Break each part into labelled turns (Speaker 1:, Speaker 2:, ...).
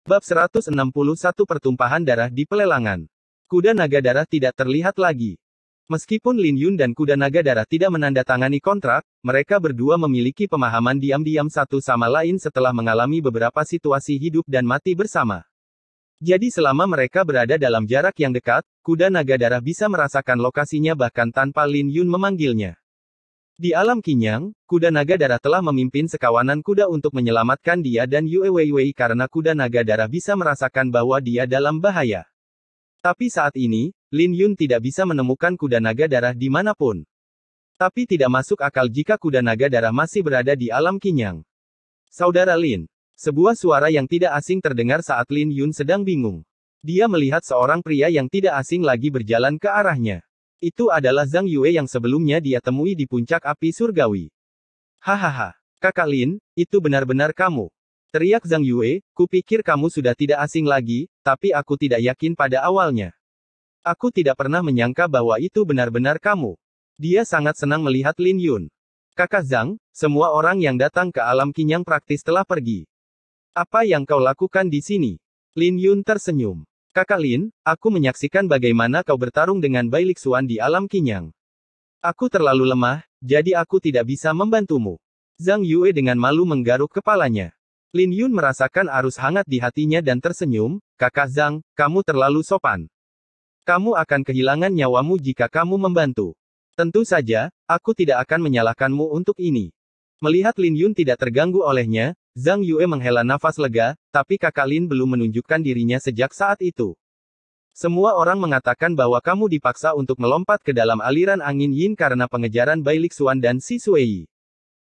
Speaker 1: Bab 161 Pertumpahan darah di pelelangan. Kuda naga darah tidak terlihat lagi. Meskipun Lin Yun dan kuda naga darah tidak menandatangani kontrak, mereka berdua memiliki pemahaman diam-diam satu sama lain setelah mengalami beberapa situasi hidup dan mati bersama. Jadi selama mereka berada dalam jarak yang dekat, kuda naga darah bisa merasakan lokasinya bahkan tanpa Lin Yun memanggilnya. Di alam Qinyang, kuda naga darah telah memimpin sekawanan kuda untuk menyelamatkan dia dan Yue Weiwei karena kuda naga darah bisa merasakan bahwa dia dalam bahaya. Tapi saat ini, Lin Yun tidak bisa menemukan kuda naga darah dimanapun. Tapi tidak masuk akal jika kuda naga darah masih berada di alam Qinyang. Saudara Lin. Sebuah suara yang tidak asing terdengar saat Lin Yun sedang bingung. Dia melihat seorang pria yang tidak asing lagi berjalan ke arahnya. Itu adalah Zhang Yue yang sebelumnya dia temui di puncak api surgawi. Hahaha, Kakak Lin, itu benar-benar kamu. Teriak Zhang Yue, kupikir kamu sudah tidak asing lagi, tapi aku tidak yakin pada awalnya. Aku tidak pernah menyangka bahwa itu benar-benar kamu. Dia sangat senang melihat Lin Yun. Kakak Zhang, semua orang yang datang ke alam Qinyang praktis telah pergi. Apa yang kau lakukan di sini? Lin Yun tersenyum. Kakak Lin, aku menyaksikan bagaimana kau bertarung dengan Bai Lixuan di alam Qinyang. Aku terlalu lemah, jadi aku tidak bisa membantumu. Zhang Yue dengan malu menggaruk kepalanya. Lin Yun merasakan arus hangat di hatinya dan tersenyum, Kakak Zhang, kamu terlalu sopan. Kamu akan kehilangan nyawamu jika kamu membantu. Tentu saja, aku tidak akan menyalahkanmu untuk ini. Melihat Lin Yun tidak terganggu olehnya, Zhang Yue menghela nafas lega, tapi Kakak Lin belum menunjukkan dirinya sejak saat itu. Semua orang mengatakan bahwa kamu dipaksa untuk melompat ke dalam aliran angin Yin karena pengejaran Bai Lixuan dan Si Suei.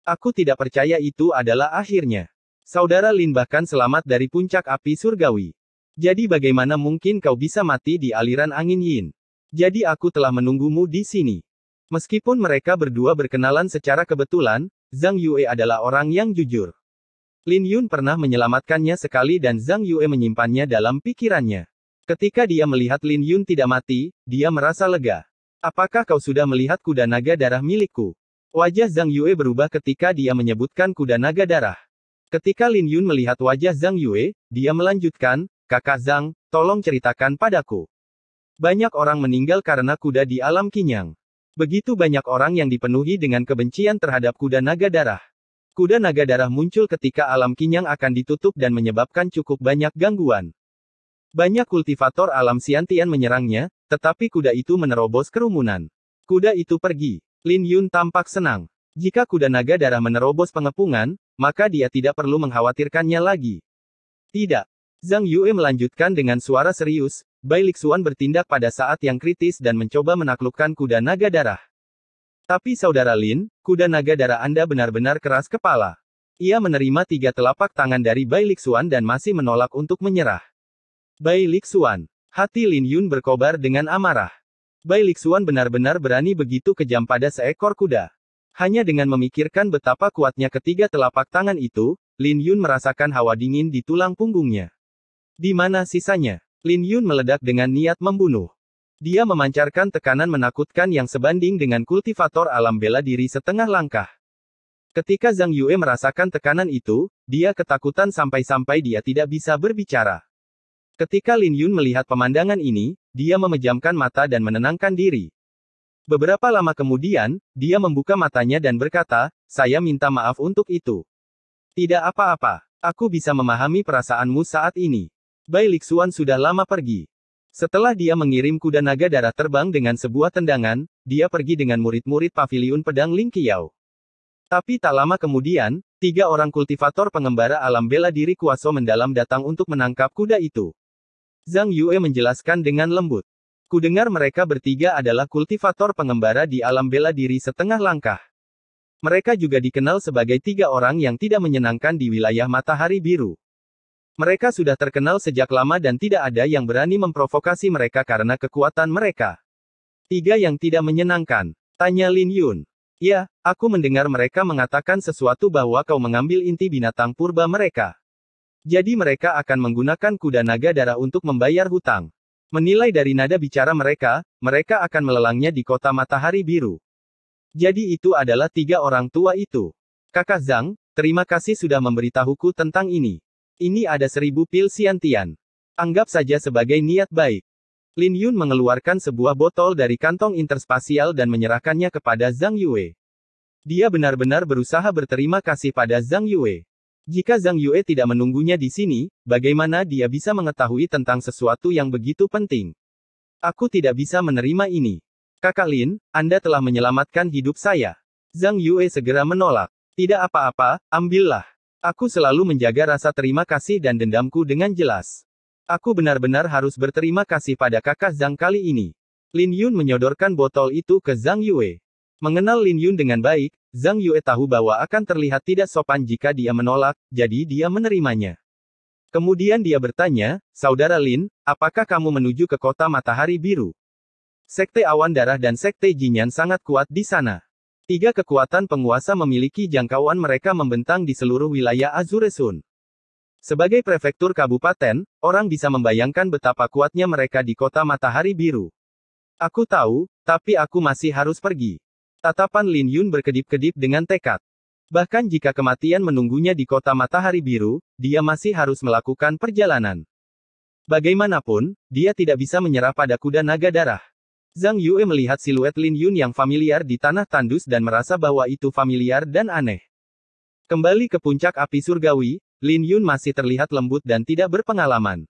Speaker 1: Aku tidak percaya itu adalah akhirnya. Saudara Lin bahkan selamat dari puncak api surgawi. Jadi bagaimana mungkin kau bisa mati di aliran angin Yin? Jadi aku telah menunggumu di sini. Meskipun mereka berdua berkenalan secara kebetulan, Zhang Yue adalah orang yang jujur. Lin Yun pernah menyelamatkannya sekali dan Zhang Yue menyimpannya dalam pikirannya. Ketika dia melihat Lin Yun tidak mati, dia merasa lega. Apakah kau sudah melihat kuda naga darah milikku? Wajah Zhang Yue berubah ketika dia menyebutkan kuda naga darah. Ketika Lin Yun melihat wajah Zhang Yue, dia melanjutkan, Kakak Zhang, tolong ceritakan padaku. Banyak orang meninggal karena kuda di alam Qinyang. Begitu banyak orang yang dipenuhi dengan kebencian terhadap kuda naga darah. Kuda naga darah muncul ketika alam Qinyang akan ditutup dan menyebabkan cukup banyak gangguan. Banyak kultivator alam Xiantian menyerangnya, tetapi kuda itu menerobos kerumunan. Kuda itu pergi. Lin Yun tampak senang. Jika kuda naga darah menerobos pengepungan, maka dia tidak perlu mengkhawatirkannya lagi. Tidak. Zhang Yue melanjutkan dengan suara serius, Bai Lixuan bertindak pada saat yang kritis dan mencoba menaklukkan kuda naga darah. Tapi saudara Lin, kuda naga darah Anda benar-benar keras kepala. Ia menerima 3 telapak tangan dari Bai Lixuan dan masih menolak untuk menyerah. Bai Lixuan. Hati Lin Yun berkobar dengan amarah. Bai Lixuan benar-benar berani begitu kejam pada seekor kuda. Hanya dengan memikirkan betapa kuatnya ketiga telapak tangan itu, Lin Yun merasakan hawa dingin di tulang punggungnya. Di mana sisanya? Lin Yun meledak dengan niat membunuh. Dia memancarkan tekanan menakutkan yang sebanding dengan kultivator alam bela diri setengah langkah. Ketika Zhang Yue merasakan tekanan itu, dia ketakutan sampai-sampai dia tidak bisa berbicara. Ketika Lin Yun melihat pemandangan ini, dia memejamkan mata dan menenangkan diri. Beberapa lama kemudian, dia membuka matanya dan berkata, saya minta maaf untuk itu. Tidak apa-apa, aku bisa memahami perasaanmu saat ini. Bai Lixuan sudah lama pergi. Setelah dia mengirim kuda naga darah terbang dengan sebuah tendangan, dia pergi dengan murid-murid paviliun pedang Ling Qiao. Tapi tak lama kemudian, 3 orang kultivator pengembara alam bela diri kuaso mendalam datang untuk menangkap kuda itu. Zhang Yue menjelaskan dengan lembut. Kudengar mereka bertiga adalah kultivator pengembara di alam bela diri setengah langkah. Mereka juga dikenal sebagai 3 orang yang tidak menyenangkan di wilayah Matahari Biru. Mereka sudah terkenal sejak lama dan tidak ada yang berani memprovokasi mereka karena kekuatan mereka. 3 yang tidak menyenangkan. Tanya Lin Yun. Ya, aku mendengar mereka mengatakan sesuatu bahwa kau mengambil inti binatang purba mereka. Jadi mereka akan menggunakan kuda naga darah untuk membayar hutang. Menilai dari nada bicara mereka, mereka akan melelangnya di kota Matahari Biru. Jadi itu adalah 3 orang tua itu. Kakak Zhang, terima kasih sudah memberitahuku tentang ini. Ini ada 1000 pil Xiantian. Anggap saja sebagai niat baik. Lin Yun mengeluarkan sebuah botol dari kantong interspasial dan menyerahkannya kepada Zhang Yue. Dia benar-benar berusaha berterima kasih pada Zhang Yue. Jika Zhang Yue tidak menunggunya di sini, bagaimana dia bisa mengetahui tentang sesuatu yang begitu penting? Aku tidak bisa menerima ini. Kakak Lin, Anda telah menyelamatkan hidup saya. Zhang Yue segera menolak. Tidak apa-apa, ambillah. Aku selalu menjaga rasa terima kasih dan dendamku dengan jelas. Aku benar-benar harus berterima kasih pada kakak Zhang kali ini. Lin Yun menyodorkan botol itu ke Zhang Yue. Mengenal Lin Yun dengan baik, Zhang Yue tahu bahwa akan terlihat tidak sopan jika dia menolak, jadi dia menerimanya. Kemudian dia bertanya, Saudara Lin, apakah kamu menuju ke kota Matahari Biru? Sekte Awan Darah dan Sekte Jinyan sangat kuat di sana. 3 kekuatan penguasa memiliki jangkauan mereka membentang di seluruh wilayah Azure Sun. Sebagai prefektur kabupaten, orang bisa membayangkan betapa kuatnya mereka di kota Matahari Biru. Aku tahu, tapi aku masih harus pergi. Tatapan Lin Yun berkedip-kedip dengan tekad. Bahkan jika kematian menunggunya di kota Matahari Biru, dia masih harus melakukan perjalanan. Bagaimanapun, dia tidak bisa menyerah pada kuda naga darah. Zhang Yue melihat siluet Lin Yun yang familiar di tanah tandus dan merasa bahwa itu familiar dan aneh. Kembali ke puncak api surgawi, Lin Yun masih terlihat lembut dan tidak berpengalaman.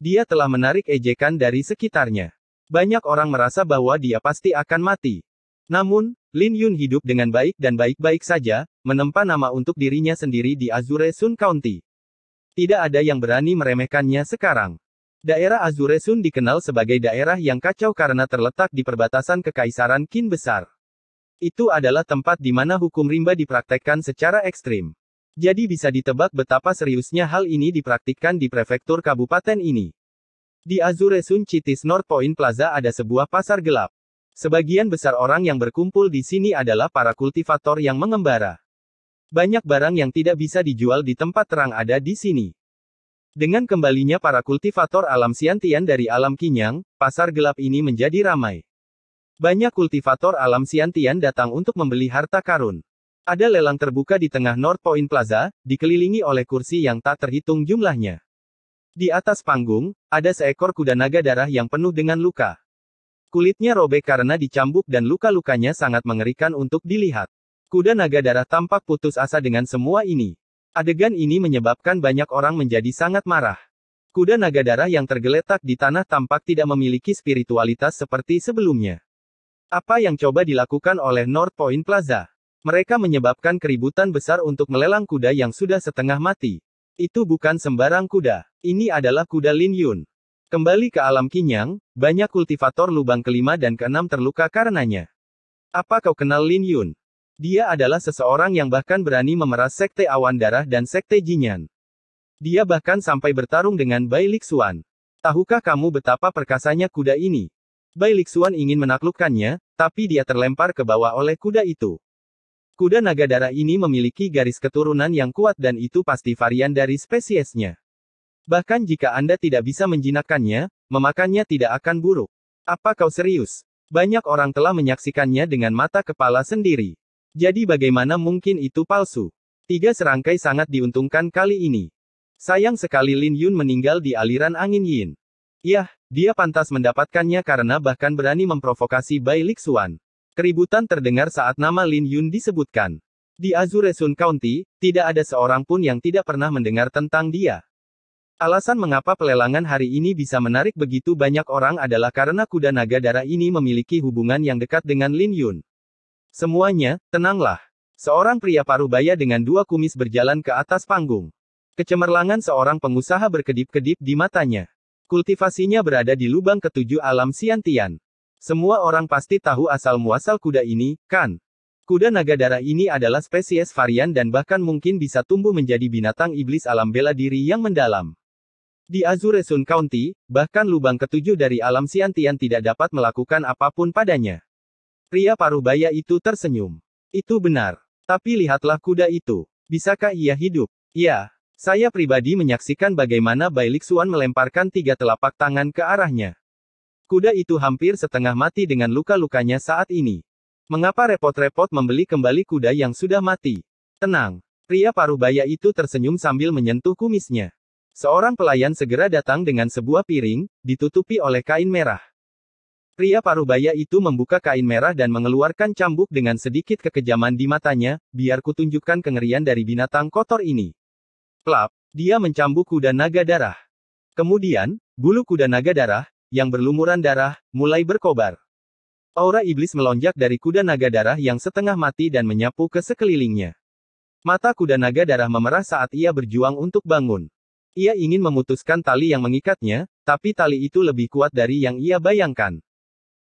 Speaker 1: Dia telah menarik ejekan dari sekitarnya. Banyak orang merasa bahwa dia pasti akan mati. Namun, Lin Yun hidup dengan baik dan baik-baik saja, menempa nama untuk dirinya sendiri di Azure Sun County. Tidak ada yang berani meremehkannya sekarang. Daerah Azure Sun dikenal sebagai daerah yang kacau karena terletak di perbatasan Kekaisaran Qin Besar. Itu adalah tempat di mana hukum rimba dipraktekkan secara ekstrim. Jadi bisa ditebak betapa seriusnya hal ini dipraktikkan di prefektur kabupaten ini. Di Azure Sun Cities North Point Plaza ada sebuah pasar gelap. Sebagian besar orang yang berkumpul di sini adalah para kultivator yang mengembara. Banyak barang yang tidak bisa dijual di tempat terang ada di sini. Dengan kembalinya para kultivator alam Xiantian dari alam Qinyang, pasar gelap ini menjadi ramai. Banyak kultivator alam Xiantian datang untuk membeli harta karun. Ada lelang terbuka di tengah North Point Plaza, dikelilingi oleh kursi yang tak terhitung jumlahnya. Di atas panggung, ada seekor kuda naga darah yang penuh dengan luka. Kulitnya robek karena dicambuk dan luka-lukanya sangat mengerikan untuk dilihat. Kuda naga darah tampak putus asa dengan semua ini. Adegan ini menyebabkan banyak orang menjadi sangat marah. Kuda naga darah yang tergeletak di tanah tampak tidak memiliki spiritualitas seperti sebelumnya. Apa yang coba dilakukan oleh North Point Plaza? Mereka menyebabkan keributan besar untuk melelang kuda yang sudah setengah mati. Itu bukan sembarang kuda. Ini adalah kuda Lin Yun. Kembali ke alam Qinyang, banyak kultivator lubang kelima dan keenam terluka karenanya. Apa kau kenal Lin Yun? Dia adalah seseorang yang bahkan berani memeras Sekte Awan Darah dan Sekte Jinyan. Dia bahkan sampai bertarung dengan Bai Lixuan. Tahukah kamu betapa perkasanya kuda ini? Bai Lixuan ingin menaklukkannya, tapi dia terlempar ke bawah oleh kuda itu. Kuda naga darah ini memiliki garis keturunan yang kuat dan itu pasti varian dari spesiesnya. Bahkan jika Anda tidak bisa menjinakkannya, memakannya tidak akan buruk. Apa kau serius? Banyak orang telah menyaksikannya dengan mata kepala sendiri. Jadi bagaimana mungkin itu palsu? 3 serangkai sangat diuntungkan kali ini. Sayang sekali Lin Yun meninggal di aliran angin Yin. Yah, dia pantas mendapatkannya karena bahkan berani memprovokasi Bai Lixuan. Keributan terdengar saat nama Lin Yun disebutkan. Di Azure Sun County, tidak ada seorang pun yang tidak pernah mendengar tentang dia. Alasan mengapa pelelangan hari ini bisa menarik begitu banyak orang adalah karena kuda naga darah ini memiliki hubungan yang dekat dengan Lin Yun. Semuanya, tenanglah. Seorang pria parubaya dengan 2 kumis berjalan ke atas panggung. Kecemerlangan seorang pengusaha berkedip-kedip di matanya. Kultivasinya berada di lubang ke-7 alam Xiantian. Semua orang pasti tahu asal-muasal kuda ini, kan? Kuda naga darah ini adalah spesies varian dan bahkan mungkin bisa tumbuh menjadi binatang iblis alam bela diri yang mendalam. Di Azure Sun County, bahkan lubang ke-7 dari alam Xiantian tidak dapat melakukan apapun padanya. Pria parubaya itu tersenyum. Itu benar. Tapi lihatlah kuda itu. Bisakah ia hidup? Ya, saya pribadi menyaksikan bagaimana Bai Lixuan melemparkan 3 telapak tangan ke arahnya. Kuda itu hampir setengah mati dengan luka-lukanya saat ini. Mengapa repot-repot membeli kembali kuda yang sudah mati? Tenang. Pria parubaya itu tersenyum sambil menyentuh kumisnya. Seorang pelayan segera datang dengan sebuah piring, ditutupi oleh kain merah. Pria parubaya itu membuka kain merah dan mengeluarkan cambuk dengan sedikit kekejaman di matanya, biar kutunjukkan kengerian dari binatang kotor ini. Plap, dia mencambuk kuda naga darah. Kemudian, bulu kuda naga darah, yang berlumuran darah, mulai berkobar. Aura iblis melonjak dari kuda naga darah yang setengah mati dan menyapu ke sekelilingnya. Mata kuda naga darah memerah saat ia berjuang untuk bangun. Ia ingin memutuskan tali yang mengikatnya, tapi tali itu lebih kuat dari yang ia bayangkan.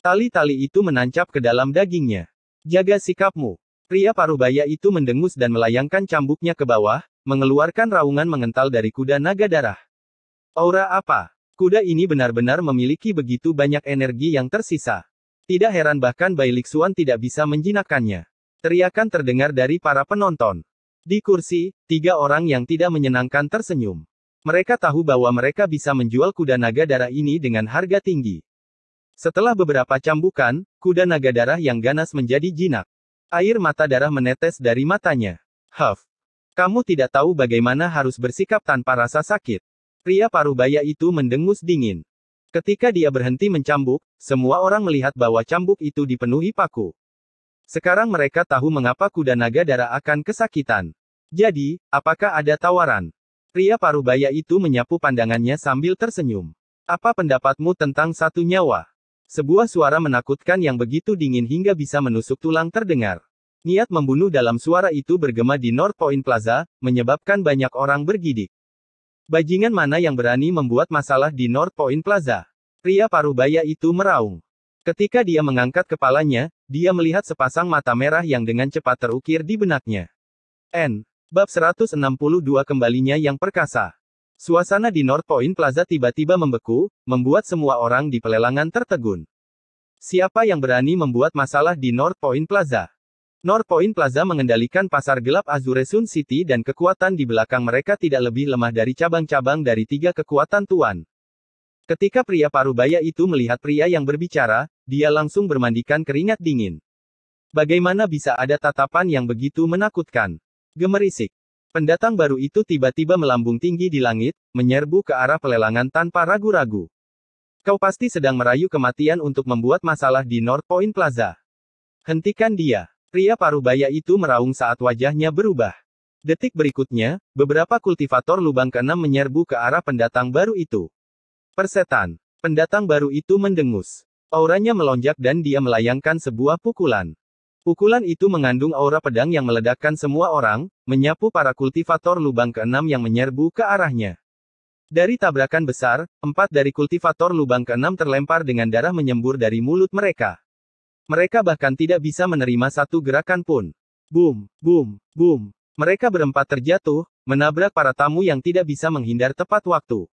Speaker 1: Tali-tali itu menancap ke dalam dagingnya. Jaga sikapmu. Pria parubaya itu mendengus dan melayangkan cambuknya ke bawah, mengeluarkan raungan mengental dari kuda naga darah. Aura apa? Kuda ini benar-benar memiliki begitu banyak energi yang tersisa. Tidak heran bahkan Bai Lixuan tidak bisa menjinakkannya. Teriakan terdengar dari para penonton. Di kursi, 3 orang yang tidak menyenangkan tersenyum. Mereka tahu bahwa mereka bisa menjual kuda naga darah ini dengan harga tinggi. Setelah beberapa cambukan, kuda naga darah yang ganas menjadi jinak. Air mata darah menetes dari matanya. Huff. Kamu tidak tahu bagaimana harus bersikap tanpa rasa sakit. Pria parubaya itu mendengus dingin. Ketika dia berhenti mencambuk, semua orang melihat bahwa cambuk itu dipenuhi paku. Sekarang mereka tahu mengapa kuda naga darah akan kesakitan. Jadi, apakah ada tawaran? Pria parubaya itu menyapu pandangannya sambil tersenyum. Apa pendapatmu tentang 1 nyawa? Sebuah suara menakutkan yang begitu dingin hingga bisa menusuk tulang terdengar. Niat membunuh dalam suara itu bergema di North Point Plaza, menyebabkan banyak orang bergidik. Bajingan mana yang berani membuat masalah di North Point Plaza? Pria parubaya itu meraung. Ketika dia mengangkat kepalanya, dia melihat sepasang mata merah yang dengan cepat terukir di benaknya. Bab 162 kembalinya yang perkasa. Suasana di North Point Plaza tiba-tiba membeku, membuat semua orang di pelelangan tertegun. Siapa yang berani membuat masalah di North Point Plaza? North Point Plaza mengendalikan pasar gelap Azure Sun City dan kekuatan di belakang mereka tidak lebih lemah dari cabang-cabang dari 3 kekuatan tuan. Ketika pria parubaya itu melihat pria yang berbicara, dia langsung bermandikan keringat dingin. Bagaimana bisa ada tatapan yang begitu menakutkan? Gemerisik. Pendatang baru itu tiba-tiba melambung tinggi di langit, menyerbu ke arah pelelangan tanpa ragu-ragu. Kau pasti sedang merayu kematian untuk membuat masalah di North Point Plaza. Hentikan dia. Pria parubaya itu meraung saat wajahnya berubah. Detik berikutnya, beberapa kultivator lubang keenam menyerbu ke arah pendatang baru itu. Persetan. Pendatang baru itu mendengus. Auranya melonjak dan dia melayangkan sebuah pukulan. Pukulan itu mengandung aura pedang yang meledakkan semua orang, menyapu para kultivator lubang keenam yang menyerbu ke arahnya. Dari tabrakan besar, 4 dari kultivator lubang keenam terlempar dengan darah menyembur dari mulut mereka. Mereka bahkan tidak bisa menerima satu gerakan pun. Boom, boom, boom. Mereka berempat terjatuh, menabrak para tamu yang tidak bisa menghindar tepat waktu.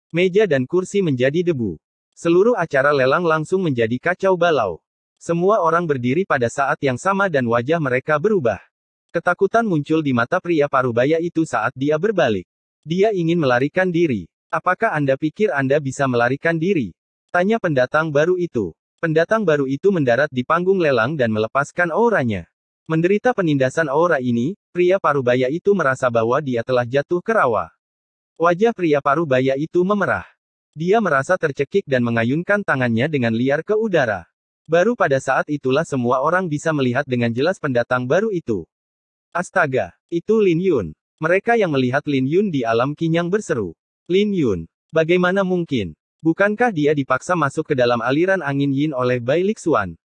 Speaker 1: Meja dan kursi menjadi debu. Seluruh acara lelang langsung menjadi kacau balau. Semua orang berdiri pada saat yang sama dan wajah mereka berubah. Ketakutan muncul di mata pria parubaya itu saat dia berbalik. Dia ingin melarikan diri. Apakah Anda pikir Anda bisa melarikan diri? Tanya pendatang baru itu. Pendatang baru itu mendarat di panggung lelang dan melepaskan auranya. Menderita penindasan aura ini, pria parubaya itu merasa bahwa dia telah jatuh ke rawa. Wajah pria parubaya itu memerah. Dia merasa tercekik dan mengayunkan tangannya dengan liar ke udara. Baru pada saat itulah semua orang bisa melihat dengan jelas pendatang baru itu. Astaga, itu Lin Yun. Mereka yang melihat Lin Yun di alam kinyang berseru. Lin Yun, bagaimana mungkin? Bukankah dia dipaksa masuk ke dalam aliran angin Yin oleh Bai Lixuan?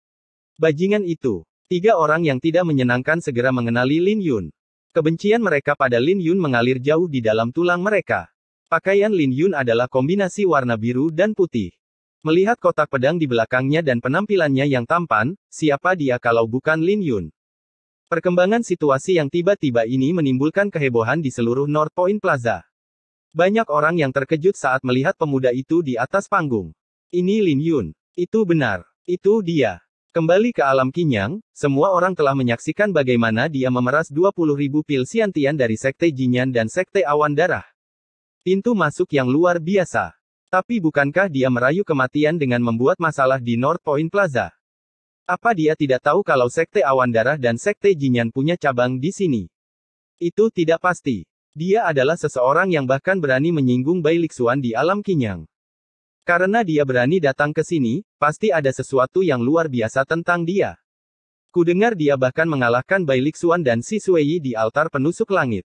Speaker 1: Bajingan itu. 3 orang yang tidak menyenangkan segera mengenali Lin Yun. Kebencian mereka pada Lin Yun mengalir jauh di dalam tulang mereka. Pakaian Lin Yun adalah kombinasi warna biru dan putih. Melihat kotak pedang di belakangnya dan penampilannya yang tampan, siapa dia kalau bukan Lin Yun? Perkembangan situasi yang tiba-tiba ini menimbulkan kehebohan di seluruh North Point Plaza. Banyak orang yang terkejut saat melihat pemuda itu di atas panggung. Ini Lin Yun. Itu benar. Itu dia. Kembali ke alam kinyang, semua orang telah menyaksikan bagaimana dia memeras 20.000 pil Xiantian dari Sekte Jinyan dan Sekte Awan Darah. Pintu masuk yang luar biasa. Tapi bukankah dia merayu kematian dengan membuat masalah di North Point Plaza? Apa dia tidak tahu kalau Sekte Awan Darah dan Sekte Jinyan punya cabang di sini? Itu tidak pasti. Dia adalah seseorang yang bahkan berani menyinggung Bai Lixuan di alam Qinyang. Karena dia berani datang ke sini, pasti ada sesuatu yang luar biasa tentang dia. Kudengar dia bahkan mengalahkan Bai Lixuan dan Si Sueyi di altar penusuk langit.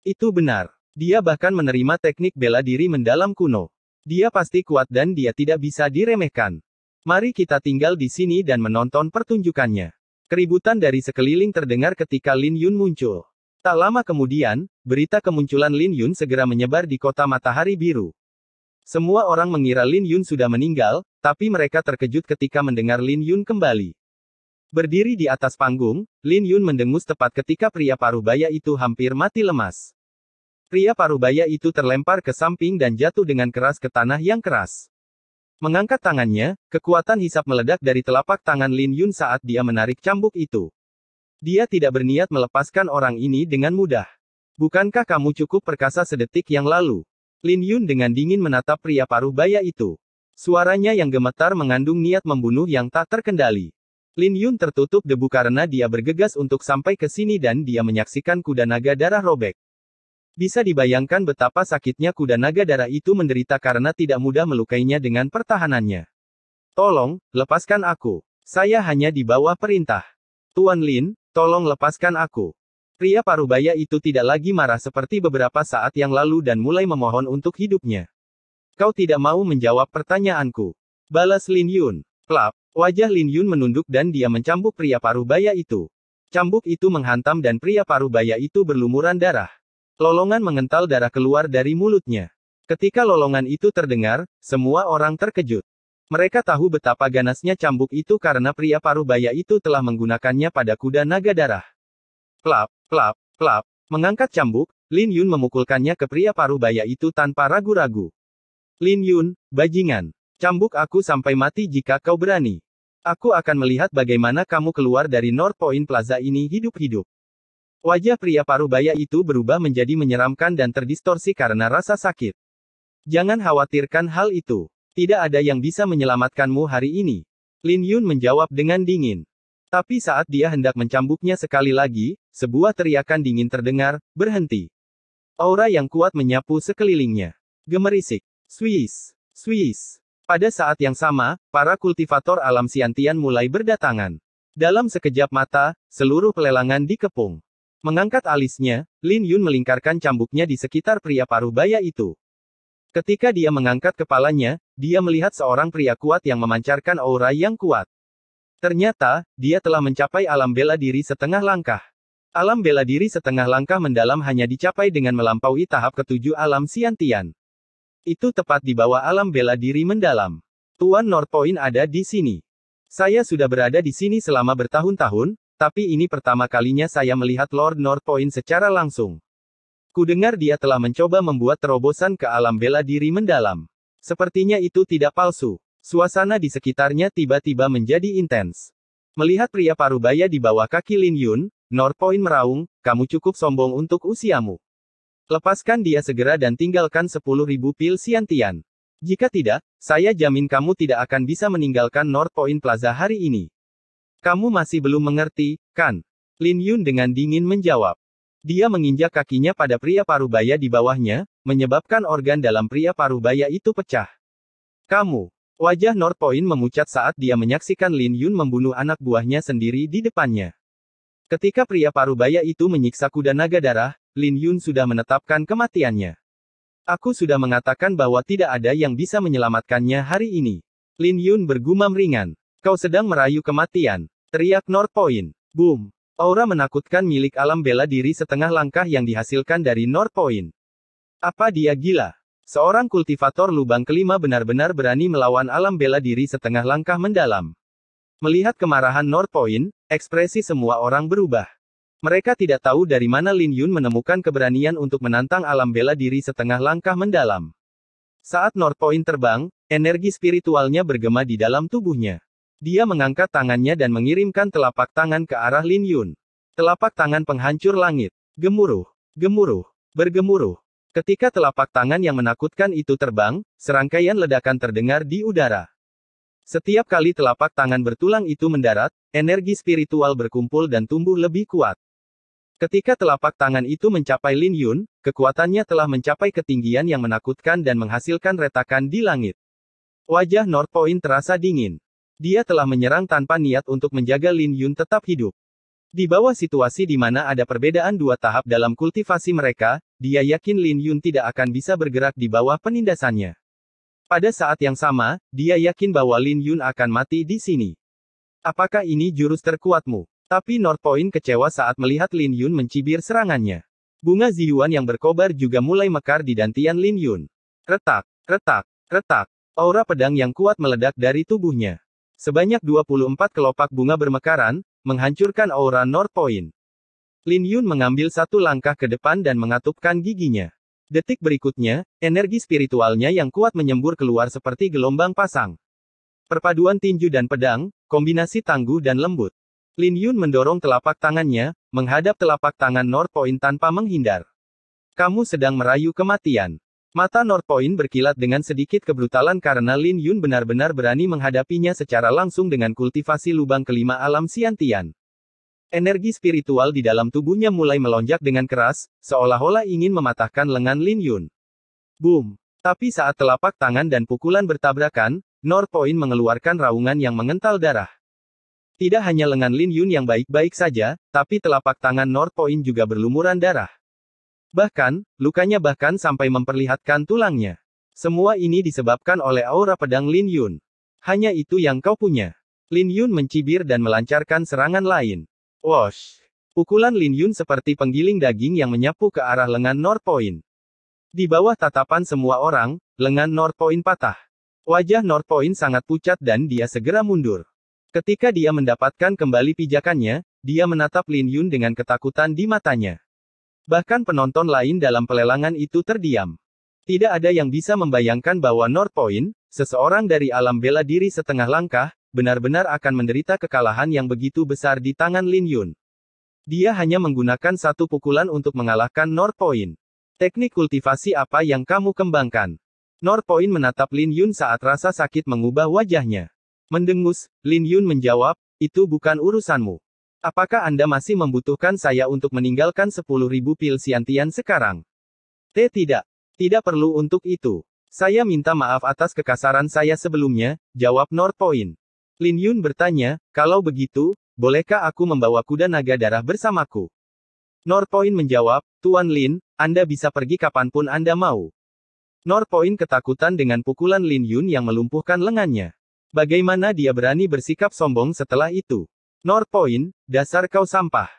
Speaker 1: Itu benar. Dia bahkan menerima teknik bela diri mendalam kuno. Dia pasti kuat dan dia tidak bisa diremehkan. Mari kita tinggal di sini dan menonton pertunjukannya. Keributan dari sekeliling terdengar ketika Lin Yun muncul. Tak lama kemudian, berita kemunculan Lin Yun segera menyebar di kota Matahari Biru. Semua orang mengira Lin Yun sudah meninggal, tapi mereka terkejut ketika mendengar Lin Yun kembali. Berdiri di atas panggung, Lin Yun mendengus tepat ketika pria parubaya itu hampir mati lemas. Pria parubaya itu terlempar ke samping dan jatuh dengan keras ke tanah yang keras. Mengangkat tangannya, kekuatan hisap meledak dari telapak tangan Lin Yun saat dia menarik cambuk itu. Dia tidak berniat melepaskan orang ini dengan mudah. Bukankah kamu cukup perkasa sedetik yang lalu? Lin Yun dengan dingin menatap pria parubaya itu. Suaranya yang gemetar mengandung niat membunuh yang tak terkendali. Lin Yun tertutup debu karena dia bergegas untuk sampai ke sini dan dia menyaksikan kuda naga darah robek. Bisa dibayangkan betapa sakitnya kuda naga darah itu menderita karena tidak mudah melukainya dengan pertahanannya. Tolong, lepaskan aku. Saya hanya di bawah perintah. Tuan Lin, tolong lepaskan aku. Pria parubaya itu tidak lagi marah seperti beberapa saat yang lalu dan mulai memohon untuk hidupnya. Kau tidak mau menjawab pertanyaanku. Balas Lin Yun. Plap, wajah Lin Yun menunduk dan dia mencambuk pria parubaya itu. Cambuk itu menghantam dan pria parubaya itu berlumuran darah. Lolongan mengental darah keluar dari mulutnya. Ketika lolongan itu terdengar, semua orang terkejut. Mereka tahu betapa ganasnya cambuk itu karena pria parubaya itu telah menggunakannya pada kuda naga darah. Plap, plap, plap. Mengangkat cambuk, Lin Yun memukulkannya ke pria parubaya itu tanpa ragu-ragu. Lin Yun, bajingan. Cambuk aku sampai mati jika kau berani. Aku akan melihat bagaimana kamu keluar dari North Point Plaza ini hidup-hidup. Wajah pria parubaya itu berubah menjadi menyeramkan dan terdistorsi karena rasa sakit. Jangan khawatirkan hal itu. Tidak ada yang bisa menyelamatkanmu hari ini. Lin Yun menjawab dengan dingin. Tapi saat dia hendak mencambuknya sekali lagi, sebuah teriakan dingin terdengar, berhenti. Aura yang kuat menyapu sekelilingnya. Gemerisik. Swiss. Swiss. Pada saat yang sama, para kultivator alam Xiantian mulai berdatangan. Dalam sekejap mata, seluruh pelelangan dikepung. Mengangkat alisnya, Lin Yun melingkarkan cambuknya di sekitar pria parubaya itu. Ketika dia mengangkat kepalanya, dia melihat seorang pria kuat yang memancarkan aura yang kuat. Ternyata, dia telah mencapai alam bela diri setengah langkah. Alam bela diri setengah langkah mendalam hanya dicapai dengan melampaui tahap ketujuh alam Xiantian. Itu tepat di bawah alam bela diri mendalam. Tuan North Point ada di sini. Saya sudah berada di sini selama bertahun-tahun, tapi ini pertama kalinya saya melihat Lord North Point secara langsung. Kudengar dia telah mencoba membuat terobosan ke alam bela diri mendalam. Sepertinya itu tidak palsu. Suasana di sekitarnya tiba-tiba menjadi intens. Melihat pria parubaya di bawah kaki Lin Yun, North Point meraung, kamu cukup sombong untuk usiamu. Lepaskan dia segera dan tinggalkan 10.000 pil Xiantian. Jika tidak, saya jamin kamu tidak akan bisa meninggalkan North Point Plaza hari ini. Kamu masih belum mengerti, kan? Lin Yun dengan dingin menjawab. Dia menginjak kakinya pada pria parubaya di bawahnya, menyebabkan organ dalam pria parubaya itu pecah. Kamu. Wajah North Point memucat saat dia menyaksikan Lin Yun membunuh anak buahnya sendiri di depannya. Ketika pria parubaya itu menyiksa kuda naga darah, Lin Yun sudah menetapkan kematiannya. Aku sudah mengatakan bahwa tidak ada yang bisa menyelamatkannya hari ini. Lin Yun bergumam ringan. Kau sedang merayu kematian. Teriak North Point. Boom. Aura menakutkan milik alam bela diri setengah langkah yang dihasilkan dari North Point. Apa dia gila? Seorang kultivator lubang kelima benar-benar berani melawan alam bela diri setengah langkah mendalam. Melihat kemarahan North Point, ekspresi semua orang berubah. Mereka tidak tahu dari mana Lin Yun menemukan keberanian untuk menantang alam bela diri setengah langkah mendalam. Saat North Point terbang, energi spiritualnya bergema di dalam tubuhnya. Dia mengangkat tangannya dan mengirimkan telapak tangan ke arah Lin Yun. Telapak tangan penghancur langit. Gemuruh. Gemuruh. Bergemuruh. Ketika telapak tangan yang menakutkan itu terbang, serangkaian ledakan terdengar di udara. Setiap kali telapak tangan bertulang itu mendarat, energi spiritual berkumpul dan tumbuh lebih kuat. Ketika telapak tangan itu mencapai Lin Yun, kekuatannya telah mencapai ketinggian yang menakutkan dan menghasilkan retakan di langit. Wajah North Point terasa dingin. Dia telah menyerang tanpa niat untuk menjaga Lin Yun tetap hidup. Di bawah situasi di mana ada perbedaan dua tahap dalam kultivasi mereka, dia yakin Lin Yun tidak akan bisa bergerak di bawah penindasannya. Pada saat yang sama, dia yakin bahwa Lin Yun akan mati di sini. Apakah ini jurus terkuatmu? Tapi North Point kecewa saat melihat Lin Yun mencibir serangannya. Bunga Ziyuan yang berkobar juga mulai mekar di dantian Lin Yun. Retak, retak, retak. Aura pedang yang kuat meledak dari tubuhnya. Sebanyak 24 kelopak bunga bermekaran, menghancurkan aura North Point. Lin Yun mengambil satu langkah ke depan dan mengatupkan giginya. Detik berikutnya, energi spiritualnya yang kuat menyembur keluar seperti gelombang pasang. Perpaduan tinju dan pedang, kombinasi tangguh dan lembut. Lin Yun mendorong telapak tangannya, menghadap telapak tangan North Point tanpa menghindar. Kamu sedang merayu kematian. Mata North Point berkilat dengan sedikit kebrutalan karena Lin Yun benar-benar berani menghadapinya secara langsung dengan kultivasi lubang kelima alam Xiantian. Energi spiritual di dalam tubuhnya mulai melonjak dengan keras, seolah-olah ingin mematahkan lengan Lin Yun. Boom! Tapi saat telapak tangan dan pukulan bertabrakan, North Point mengeluarkan raungan yang mengental darah. Tidak hanya lengan Lin Yun yang baik-baik saja, tapi telapak tangan North Point juga berlumuran darah. Bahkan, lukanya bahkan sampai memperlihatkan tulangnya. Semua ini disebabkan oleh aura pedang Lin Yun. Hanya itu yang kau punya. Lin Yun mencibir dan melancarkan serangan lain. Wosh! Pukulan Lin Yun seperti penggiling daging yang menyapu ke arah lengan North Point. Di bawah tatapan semua orang, lengan North Point patah. Wajah North Point sangat pucat dan dia segera mundur. Ketika dia mendapatkan kembali pijakannya, dia menatap Lin Yun dengan ketakutan di matanya. Bahkan penonton lain dalam pelelangan itu terdiam. Tidak ada yang bisa membayangkan bahwa North Point, seseorang dari alam bela diri setengah langkah, benar-benar akan menderita kekalahan yang begitu besar di tangan Lin Yun. Dia hanya menggunakan satu pukulan untuk mengalahkan North Point. Teknik kultivasi apa yang kamu kembangkan? North Point menatap Lin Yun saat rasa sakit mengubah wajahnya. Mendengus, Lin Yun menjawab, itu bukan urusanmu. Apakah Anda masih membutuhkan saya untuk meninggalkan 10.000 pil Xiantian sekarang? Tidak. Tidak perlu untuk itu. Saya minta maaf atas kekasaran saya sebelumnya, jawab North Point. Lin Yun bertanya, kalau begitu, bolehkah aku membawa kuda naga darah bersamaku? North Point menjawab, Tuan Lin, Anda bisa pergi kapanpun Anda mau. North Point ketakutan dengan pukulan Lin Yun yang melumpuhkan lengannya. Bagaimana dia berani bersikap sombong setelah itu? North Point, dasar kau sampah.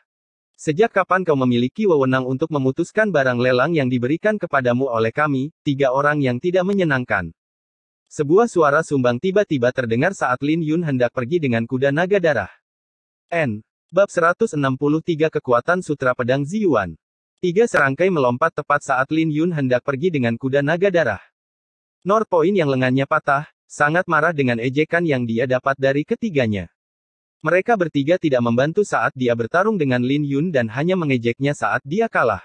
Speaker 1: Sejak kapan kau memiliki wewenang untuk memutuskan barang lelang yang diberikan kepadamu oleh kami, 3 orang yang tidak menyenangkan? Sebuah suara sumbang tiba-tiba terdengar saat Lin Yun hendak pergi dengan kuda naga darah. Bab 163 Kekuatan Sutra Pedang Ziyuan. 3 serangkai melompat tepat saat Lin Yun hendak pergi dengan kuda naga darah. North Point yang lengannya patah, sangat marah dengan ejekan yang dia dapat dari ketiganya. Mereka bertiga tidak membantu saat dia bertarung dengan Lin Yun dan hanya mengejeknya saat dia kalah.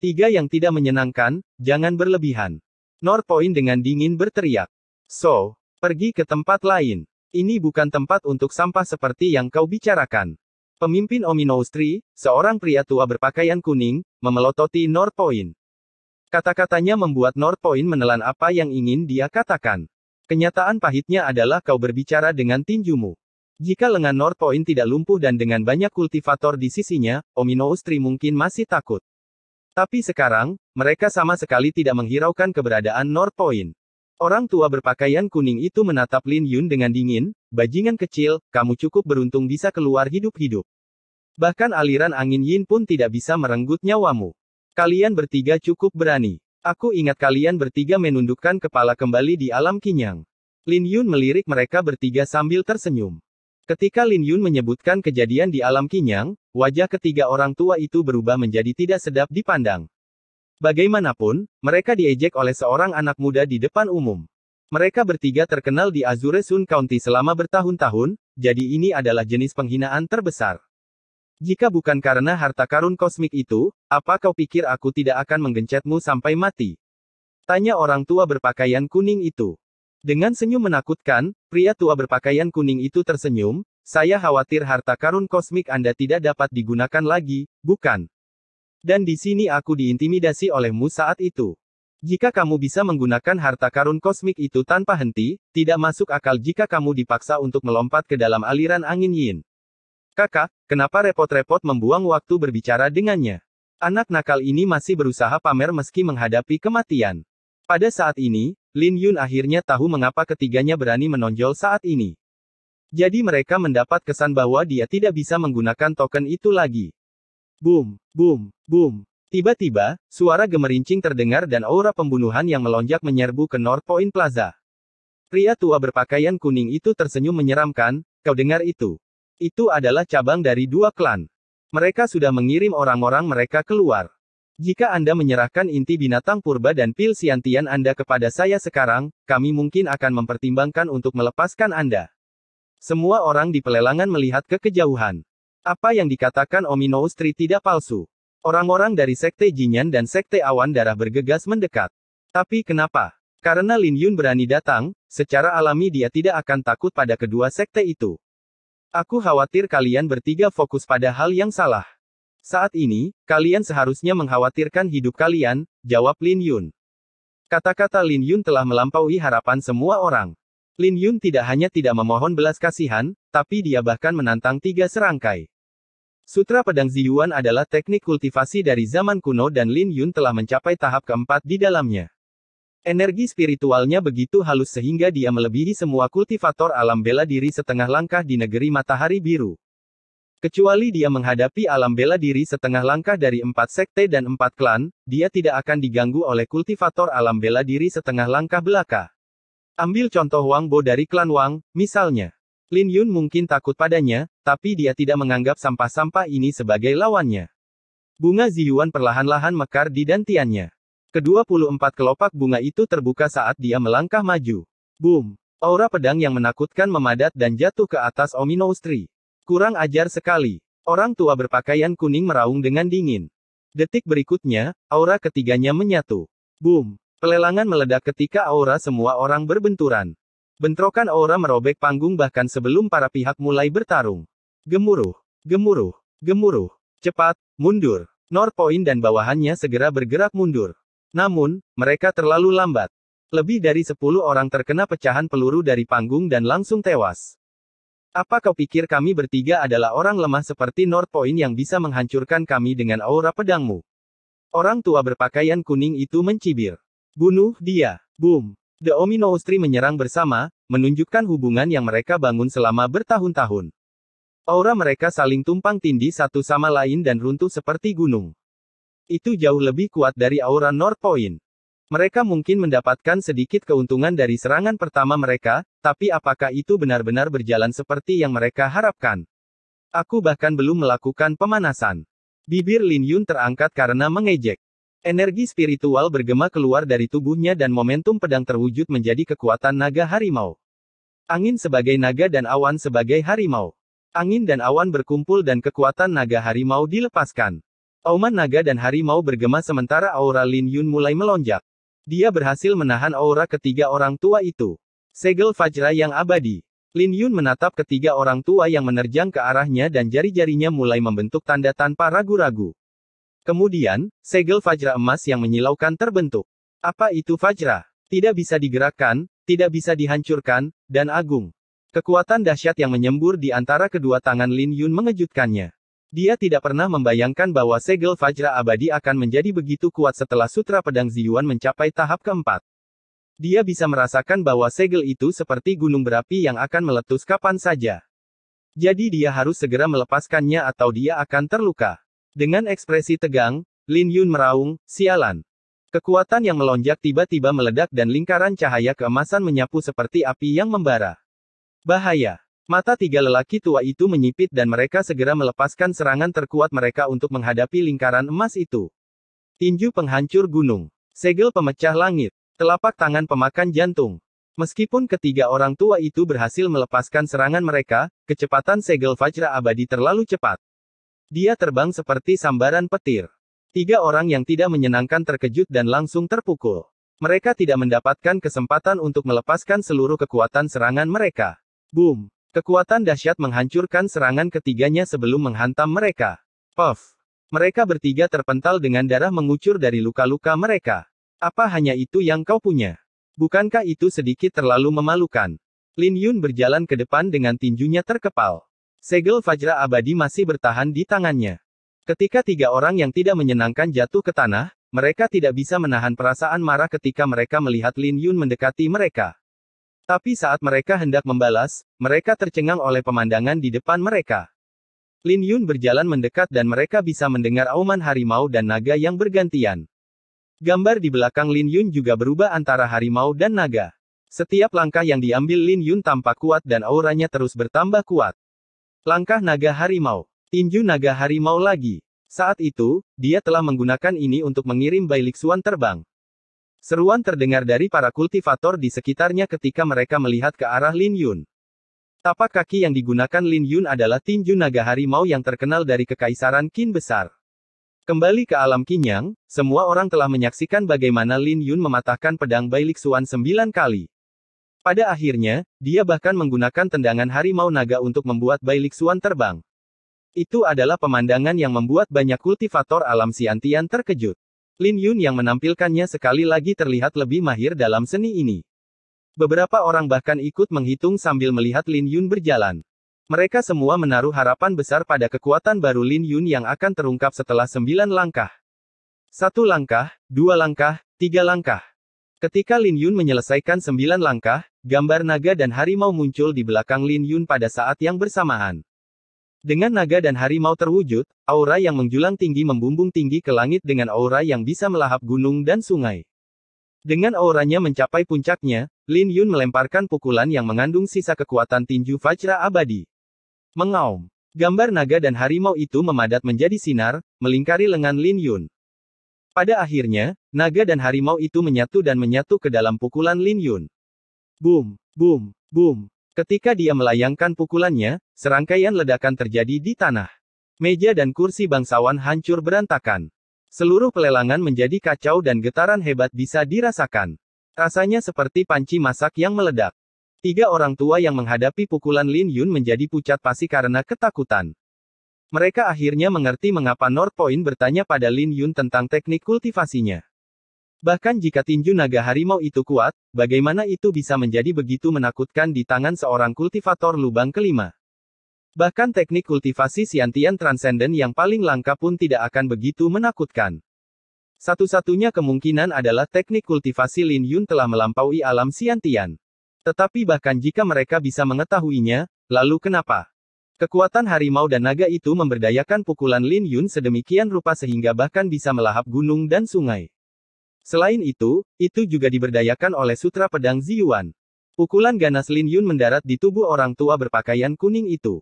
Speaker 1: 3 yang tidak menyenangkan, jangan berlebihan. North Point dengan dingin berteriak. So, pergi ke tempat lain. Ini bukan tempat untuk sampah seperti yang kau bicarakan. Pemimpin Ominous-Tree, seorang pria tua berpakaian kuning, memelototi North Point. Kata-katanya membuat North Point menelan apa yang ingin dia katakan. Kenyataan pahitnya adalah kau berbicara dengan tinjumu. Jika lengan North Point tidak lumpuh dan dengan banyak kultivator di sisinya, Ominous-Tree mungkin masih takut. Tapi sekarang, mereka sama sekali tidak menghiraukan keberadaan North Point. Orang tua berpakaian kuning itu menatap Lin Yun dengan dingin, bajingan kecil, kamu cukup beruntung bisa keluar hidup-hidup. Bahkan aliran angin Yin pun tidak bisa merenggut nyawamu. Kalian bertiga cukup berani. Aku ingat kalian bertiga menundukkan kepala kembali di alam Qinyang. Lin Yun melirik mereka bertiga sambil tersenyum. Ketika Lin Yun menyebutkan kejadian di alam Qinyang, wajah ketiga orang tua itu berubah menjadi tidak sedap dipandang. Bagaimanapun, mereka diejek oleh seorang anak muda di depan umum. Mereka bertiga terkenal di Azure Sun County selama bertahun-tahun, jadi ini adalah jenis penghinaan terbesar. Jika bukan karena harta karun kosmik itu, apa kau pikir aku tidak akan menggencetmu sampai mati? Tanya orang tua berpakaian kuning itu. Dengan senyum menakutkan, pria tua berpakaian kuning itu tersenyum, Saya khawatir harta karun kosmik Anda tidak dapat digunakan lagi, bukan? Dan di sini aku diintimidasi olehmu saat itu. Jika kamu bisa menggunakan harta karun kosmik itu tanpa henti, tidak masuk akal jika kamu dipaksa untuk melompat ke dalam aliran angin yin. Kakak, kenapa repot-repot membuang waktu berbicara dengannya? Anak nakal ini masih berusaha pamer meski menghadapi kematian. Pada saat ini, Lin Yun akhirnya tahu mengapa ketiganya berani menonjol saat ini. Jadi mereka mendapat kesan bahwa dia tidak bisa menggunakan token itu lagi. Boom, boom, boom. Tiba-tiba, suara gemerincing terdengar dan aura pembunuhan yang melonjak menyerbu ke North Point Plaza. Pria tua berpakaian kuning itu tersenyum menyeramkan, kau dengar itu? Itu adalah cabang dari dua klan. Mereka sudah mengirim orang-orang mereka keluar. Jika Anda menyerahkan inti binatang purba dan pil siantian Anda kepada saya sekarang, kami mungkin akan mempertimbangkan untuk melepaskan Anda. Semua orang di pelelangan melihat ke kejauhan. Apa yang dikatakan Ominoustri tidak palsu. Orang-orang dari Sekte Jinyan dan Sekte Awan Darah bergegas mendekat. Tapi kenapa? Karena Lin Yun berani datang, secara alami dia tidak akan takut pada kedua sekte itu. Aku khawatir kalian bertiga fokus pada hal yang salah. Saat ini, kalian seharusnya mengkhawatirkan hidup kalian, jawab Lin Yun. Kata-kata Lin Yun telah melampaui harapan semua orang. Lin Yun tidak hanya tidak memohon belas kasihan, tapi dia bahkan menantang 3 serangkai. Sutra Pedang Ziyuan adalah teknik kultivasi dari zaman kuno dan Lin Yun telah mencapai tahap keempat di dalamnya. Energi spiritualnya begitu halus sehingga dia melebihi semua kultivator alam bela diri setengah langkah di negeri Matahari Biru. Kecuali dia menghadapi alam bela diri setengah langkah dari 4 sekte dan 4 klan, dia tidak akan diganggu oleh kultivator alam bela diri setengah langkah belaka. Ambil contoh Wang Bo dari klan Wang, misalnya. Lin Yun mungkin takut padanya, tapi dia tidak menganggap sampah-sampah ini sebagai lawannya. Bunga Ziyuan perlahan-lahan mekar di dantiannya. Ke-24 kelopak bunga itu terbuka saat dia melangkah maju. Boom! Aura pedang yang menakutkan memadat dan jatuh ke atas Ominoustri. Kurang ajar sekali. Orang tua berpakaian kuning meraung dengan dingin. Detik berikutnya, aura ketiganya menyatu. Boom! Pelelangan meledak ketika aura semua orang berbenturan. Bentrokan aura merobek panggung bahkan sebelum para pihak mulai bertarung. Gemuruh, gemuruh, gemuruh. Cepat, mundur. North Point dan bawahannya segera bergerak mundur. Namun, mereka terlalu lambat. Lebih dari 10 orang terkena pecahan peluru dari panggung dan langsung tewas. Apa kau pikir kami bertiga adalah orang lemah seperti North Point yang bisa menghancurkan kami dengan aura pedangmu? Orang tua berpakaian kuning itu mencibir. Bunuh dia. Boom. The Ominoustri menyerang bersama, menunjukkan hubungan yang mereka bangun selama bertahun-tahun. Aura mereka saling tumpang tindih satu sama lain dan runtuh seperti gunung. Itu jauh lebih kuat dari aura North Point. Mereka mungkin mendapatkan sedikit keuntungan dari serangan pertama mereka, tapi apakah itu benar-benar berjalan seperti yang mereka harapkan? Aku bahkan belum melakukan pemanasan. Bibir Lin Yun terangkat karena mengejek. Energi spiritual bergema keluar dari tubuhnya dan momentum pedang terwujud menjadi kekuatan naga harimau. Angin sebagai naga dan awan sebagai harimau. Angin dan awan berkumpul dan kekuatan naga harimau dilepaskan. Auman naga dan harimau bergema sementara aura Lin Yun mulai melonjak. Dia berhasil menahan aura ketiga orang tua itu. Segel Fajra yang abadi. Lin Yun menatap ketiga orang tua yang menerjang ke arahnya dan jari-jarinya mulai membentuk tanda tanpa ragu-ragu. Kemudian, segel Fajra emas yang menyilaukan terbentuk. Apa itu Fajra? Tidak bisa digerakkan, tidak bisa dihancurkan, dan agung. Kekuatan dahsyat yang menyembur di antara kedua tangan Lin Yun mengejutkannya. Dia tidak pernah membayangkan bahwa segel Fajra abadi akan menjadi begitu kuat setelah Sutra Pedang Ziyuan mencapai tahap keempat. Dia bisa merasakan bahwa segel itu seperti gunung berapi yang akan meletus kapan saja. Jadi dia harus segera melepaskannya atau dia akan terluka. Dengan ekspresi tegang, Lin Yun meraung, sialan. Kekuatan yang melonjak tiba-tiba meledak dan lingkaran cahaya keemasan menyapu seperti api yang membara. Bahaya. Mata 3 lelaki tua itu menyipit dan mereka segera melepaskan serangan terkuat mereka untuk menghadapi lingkaran emas itu. Tinju penghancur gunung. Segel pemecah langit. Telapak tangan pemakan jantung. Meskipun ketiga orang tua itu berhasil melepaskan serangan mereka, kecepatan segel Fajra abadi terlalu cepat. Dia terbang seperti sambaran petir. 3 orang yang tidak menyenangkan terkejut dan langsung terpukul. Mereka tidak mendapatkan kesempatan untuk melepaskan seluruh kekuatan serangan mereka. Boom! Kekuatan dahsyat menghancurkan serangan ketiganya sebelum menghantam mereka. Puff! Mereka bertiga terpental dengan darah mengucur dari luka-luka mereka. Apa hanya itu yang kau punya? Bukankah itu sedikit terlalu memalukan? Lin Yun berjalan ke depan dengan tinjunya terkepal. Segel Fajra abadi masih bertahan di tangannya. Ketika tiga orang yang tidak menyenangkan jatuh ke tanah, mereka tidak bisa menahan perasaan marah ketika mereka melihat Lin Yun mendekati mereka. Tapi saat mereka hendak membalas, mereka tercengang oleh pemandangan di depan mereka. Lin Yun berjalan mendekat dan mereka bisa mendengar auman harimau dan naga yang bergantian. Gambar di belakang Lin Yun juga berubah antara harimau dan naga. Setiap langkah yang diambil Lin Yun tampak kuat dan auranya terus bertambah kuat. Langkah naga harimau. Tinju naga harimau lagi. Saat itu, dia telah menggunakan ini untuk mengirim Bailiksuan terbang. Seruan terdengar dari para kultivator di sekitarnya ketika mereka melihat ke arah Lin Yun. Tapak kaki yang digunakan Lin Yun adalah tinju naga harimau yang terkenal dari Kekaisaran Qin besar. Kembali ke alam Qin Yang, semua orang telah menyaksikan bagaimana Lin Yun mematahkan pedang Bailiksuan 9 kali. Pada akhirnya, dia bahkan menggunakan tendangan harimau naga untuk membuat Bailiksuan terbang. Itu adalah pemandangan yang membuat banyak kultivator alam Xiantian terkejut. Lin Yun yang menampilkannya sekali lagi terlihat lebih mahir dalam seni ini. Beberapa orang bahkan ikut menghitung sambil melihat Lin Yun berjalan. Mereka semua menaruh harapan besar pada kekuatan baru Lin Yun yang akan terungkap setelah 9 langkah. 1 langkah, 2 langkah, 3 langkah. Ketika Lin Yun menyelesaikan 9 langkah, gambar naga dan harimau muncul di belakang Lin Yun pada saat yang bersamaan. Dengan naga dan harimau terwujud, aura yang menjulang tinggi membumbung tinggi ke langit dengan aura yang bisa melahap gunung dan sungai. Dengan auranya mencapai puncaknya, Lin Yun melemparkan pukulan yang mengandung sisa kekuatan tinju Fajra abadi. Mengaum. Gambar naga dan harimau itu memadat menjadi sinar, melingkari lengan Lin Yun. Pada akhirnya, naga dan harimau itu menyatu dan menyatu ke dalam pukulan Lin Yun. Boom, boom, boom. Ketika dia melayangkan pukulannya, serangkaian ledakan terjadi di tanah. Meja dan kursi bangsawan hancur berantakan. Seluruh pelelangan menjadi kacau dan getaran hebat bisa dirasakan. Rasanya seperti panci masak yang meledak. 3 orang tua yang menghadapi pukulan Lin Yun menjadi pucat pasi karena ketakutan. Mereka akhirnya mengerti mengapa North Point bertanya pada Lin Yun tentang teknik kultivasinya. Bahkan jika tinju naga harimau itu kuat, bagaimana itu bisa menjadi begitu menakutkan di tangan seorang kultivator lubang kelima? Bahkan teknik kultivasi Xiantian Transcendent yang paling langka pun tidak akan begitu menakutkan. Satu-satunya kemungkinan adalah teknik kultivasi Lin Yun telah melampaui alam Xiantian. Tetapi bahkan jika mereka bisa mengetahuinya, lalu kenapa? Kekuatan harimau dan naga itu memberdayakan pukulan Lin Yun sedemikian rupa sehingga bahkan bisa melahap gunung dan sungai. Selain itu juga diberdayakan oleh sutra pedang Ziyuan. Pukulan ganas Lin Yun mendarat di tubuh orang tua berpakaian kuning itu.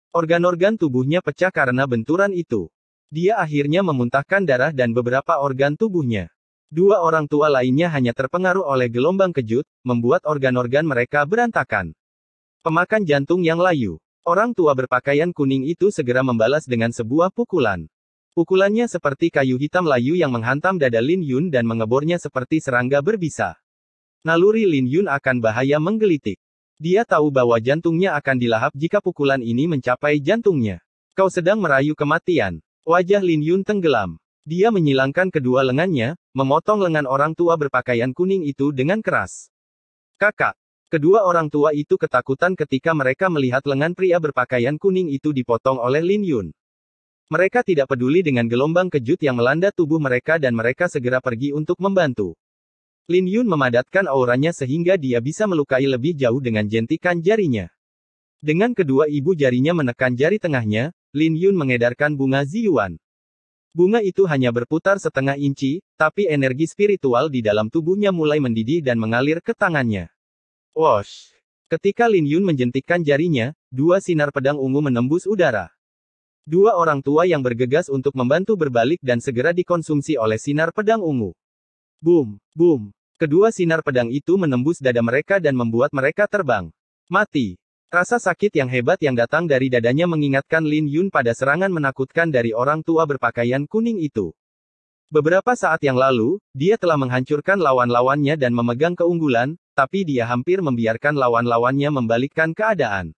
Speaker 1: Organ-organ tubuhnya pecah karena benturan itu. Dia akhirnya memuntahkan darah dan beberapa organ tubuhnya. 2 orang tua lainnya hanya terpengaruh oleh gelombang kejut, membuat organ-organ mereka berantakan. Pemakan jantung yang layu. Orang tua berpakaian kuning itu segera membalas dengan sebuah pukulan. Pukulannya seperti kayu hitam layu yang menghantam dada Lin Yun dan mengebornya seperti serangga berbisa. Naluri Lin Yun akan bahaya menggelitik. Dia tahu bahwa jantungnya akan dilahap jika pukulan ini mencapai jantungnya. Kau sedang merayu kematian. Wajah Lin Yun tenggelam. Dia menyilangkan kedua lengannya, memotong lengan orang tua berpakaian kuning itu dengan keras. Kakak. Kedua orang tua itu ketakutan ketika mereka melihat lengan pria berpakaian kuning itu dipotong oleh Lin Yun. Mereka tidak peduli dengan gelombang kejut yang melanda tubuh mereka dan mereka segera pergi untuk membantu. Lin Yun memadatkan auranya sehingga dia bisa melukai lebih jauh dengan jentikan jarinya. Dengan kedua ibu jarinya menekan jari tengahnya, Lin Yun mengedarkan bunga Ziyuan. Bunga itu hanya berputar setengah inci, tapi energi spiritual di dalam tubuhnya mulai mendidih dan mengalir ke tangannya. Wosh! Ketika Lin Yun menjentikkan jarinya, 2 sinar pedang ungu menembus udara. 2 orang tua yang bergegas untuk membantu berbalik dan segera dikonsumsi oleh sinar pedang ungu. Boom, boom. Kedua sinar pedang itu menembus dada mereka dan membuat mereka terbang. Mati. Rasa sakit yang hebat yang datang dari dadanya mengingatkan Lin Yun pada serangan menakutkan dari orang tua berpakaian kuning itu. Beberapa saat yang lalu, dia telah menghancurkan lawan-lawannya dan memegang keunggulan, tapi dia hampir membiarkan lawan-lawannya membalikkan keadaan.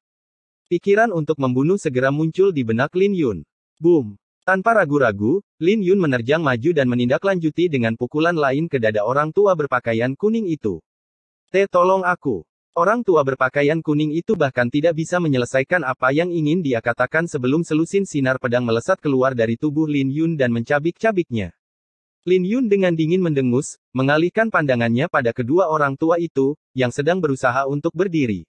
Speaker 1: Pikiran untuk membunuh segera muncul di benak Lin Yun. Boom! Tanpa ragu-ragu, Lin Yun menerjang maju dan menindaklanjuti dengan pukulan lain ke dada orang tua berpakaian kuning itu. Tolong aku. Orang tua berpakaian kuning itu bahkan tidak bisa menyelesaikan apa yang ingin dia katakan sebelum selusin sinar pedang melesat keluar dari tubuh Lin Yun dan mencabik-cabiknya. Lin Yun dengan dingin mendengus, mengalihkan pandangannya pada kedua orang tua itu, yang sedang berusaha untuk berdiri.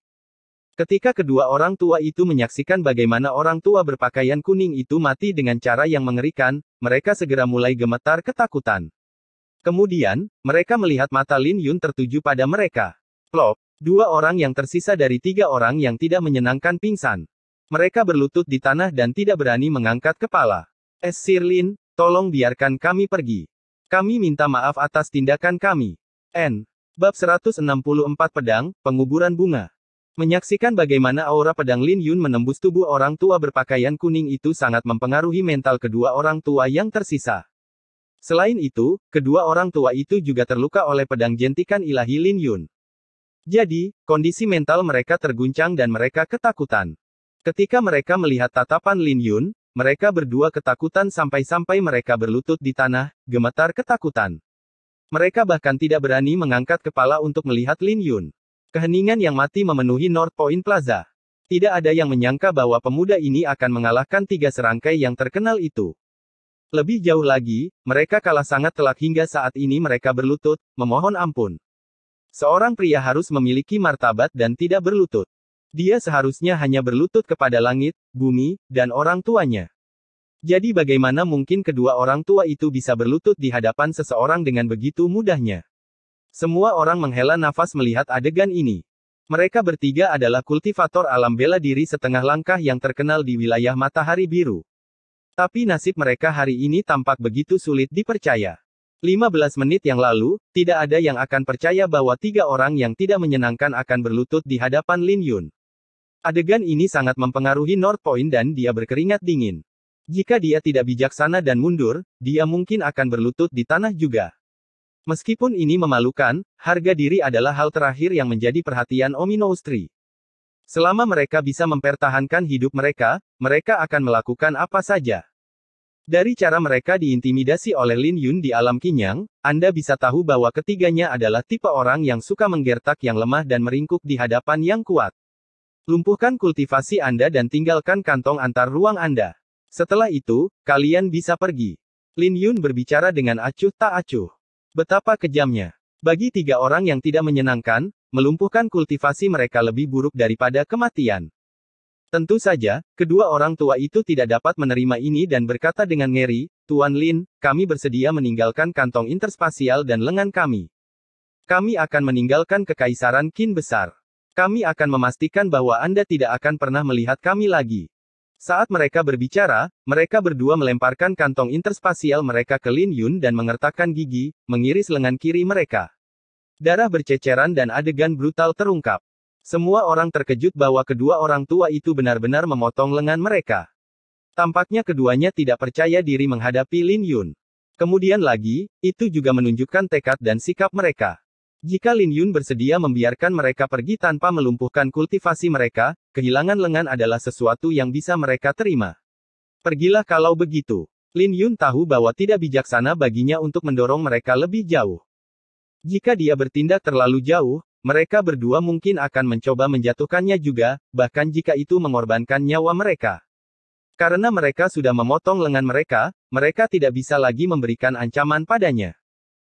Speaker 1: Ketika kedua orang tua itu menyaksikan bagaimana orang tua berpakaian kuning itu mati dengan cara yang mengerikan, mereka segera mulai gemetar ketakutan. Kemudian, mereka melihat mata Lin Yun tertuju pada mereka. Plop! Dua orang yang tersisa dari tiga orang yang tidak menyenangkan pingsan. Mereka berlutut di tanah dan tidak berani mengangkat kepala. Sir Lin, tolong biarkan kami pergi. Kami minta maaf atas tindakan kami. Bab 164 Pedang, Penguburan Bunga. Menyaksikan bagaimana aura pedang Lin Yun menembus tubuh orang tua berpakaian kuning itu sangat mempengaruhi mental kedua orang tua yang tersisa. Selain itu, kedua orang tua itu juga terluka oleh pedang jentikan ilahi Lin Yun. Jadi, kondisi mental mereka terguncang dan mereka ketakutan. Ketika mereka melihat tatapan Lin Yun, mereka berdua ketakutan sampai-sampai mereka berlutut di tanah, gemetar ketakutan. Mereka bahkan tidak berani mengangkat kepala untuk melihat Lin Yun. Keheningan yang mati memenuhi North Point Plaza. Tidak ada yang menyangka bahwa pemuda ini akan mengalahkan tiga serangkai yang terkenal itu. Lebih jauh lagi, mereka kalah sangat telak hingga saat ini mereka berlutut, memohon ampun. Seorang pria harus memiliki martabat dan tidak berlutut. Dia seharusnya hanya berlutut kepada langit, bumi, dan orang tuanya. Jadi bagaimana mungkin kedua orang tua itu bisa berlutut di hadapan seseorang dengan begitu mudahnya? Semua orang menghela nafas melihat adegan ini. Mereka bertiga adalah kultivator alam bela diri setengah langkah yang terkenal di wilayah Matahari Biru. Tapi nasib mereka hari ini tampak begitu sulit dipercaya. 15 menit yang lalu, tidak ada yang akan percaya bahwa tiga orang yang tidak menyenangkan akan berlutut di hadapan Lin Yun. Adegan ini sangat mempengaruhi North Point dan dia berkeringat dingin. Jika dia tidak bijaksana dan mundur, dia mungkin akan berlutut di tanah juga. Meskipun ini memalukan, harga diri adalah hal terakhir yang menjadi perhatian Ominoustri. Selama mereka bisa mempertahankan hidup mereka, mereka akan melakukan apa saja. Dari cara mereka diintimidasi oleh Lin Yun di alam Qinyang, Anda bisa tahu bahwa ketiganya adalah tipe orang yang suka menggertak yang lemah dan meringkuk di hadapan yang kuat. Lumpuhkan kultivasi Anda dan tinggalkan kantong antar ruang Anda. Setelah itu, kalian bisa pergi. Lin Yun berbicara dengan acuh tak acuh. Betapa kejamnya. Bagi tiga orang yang tidak menyenangkan, melumpuhkan kultivasi mereka lebih buruk daripada kematian. Tentu saja, kedua orang tua itu tidak dapat menerima ini dan berkata dengan ngeri, Tuan Lin, kami bersedia meninggalkan kantong interspasial dan lengan kami. Kami akan meninggalkan kekaisaran Qin besar. Kami akan memastikan bahwa Anda tidak akan pernah melihat kami lagi. Saat mereka berbicara, mereka berdua melemparkan kantong interspasial mereka ke Lin Yun dan mengertakkan gigi, mengiris lengan kiri mereka. Darah berceceran dan adegan brutal terungkap. Semua orang terkejut bahwa kedua orang tua itu benar-benar memotong lengan mereka. Tampaknya keduanya tidak percaya diri menghadapi Lin Yun. Kemudian lagi, itu juga menunjukkan tekad dan sikap mereka. Jika Lin Yun bersedia membiarkan mereka pergi tanpa melumpuhkan kultivasi mereka, kehilangan lengan adalah sesuatu yang bisa mereka terima. Pergilah kalau begitu. Lin Yun tahu bahwa tidak bijaksana baginya untuk mendorong mereka lebih jauh. Jika dia bertindak terlalu jauh, mereka berdua mungkin akan mencoba menjatuhkannya juga, bahkan jika itu mengorbankan nyawa mereka. Karena mereka sudah memotong lengan mereka, mereka tidak bisa lagi memberikan ancaman padanya.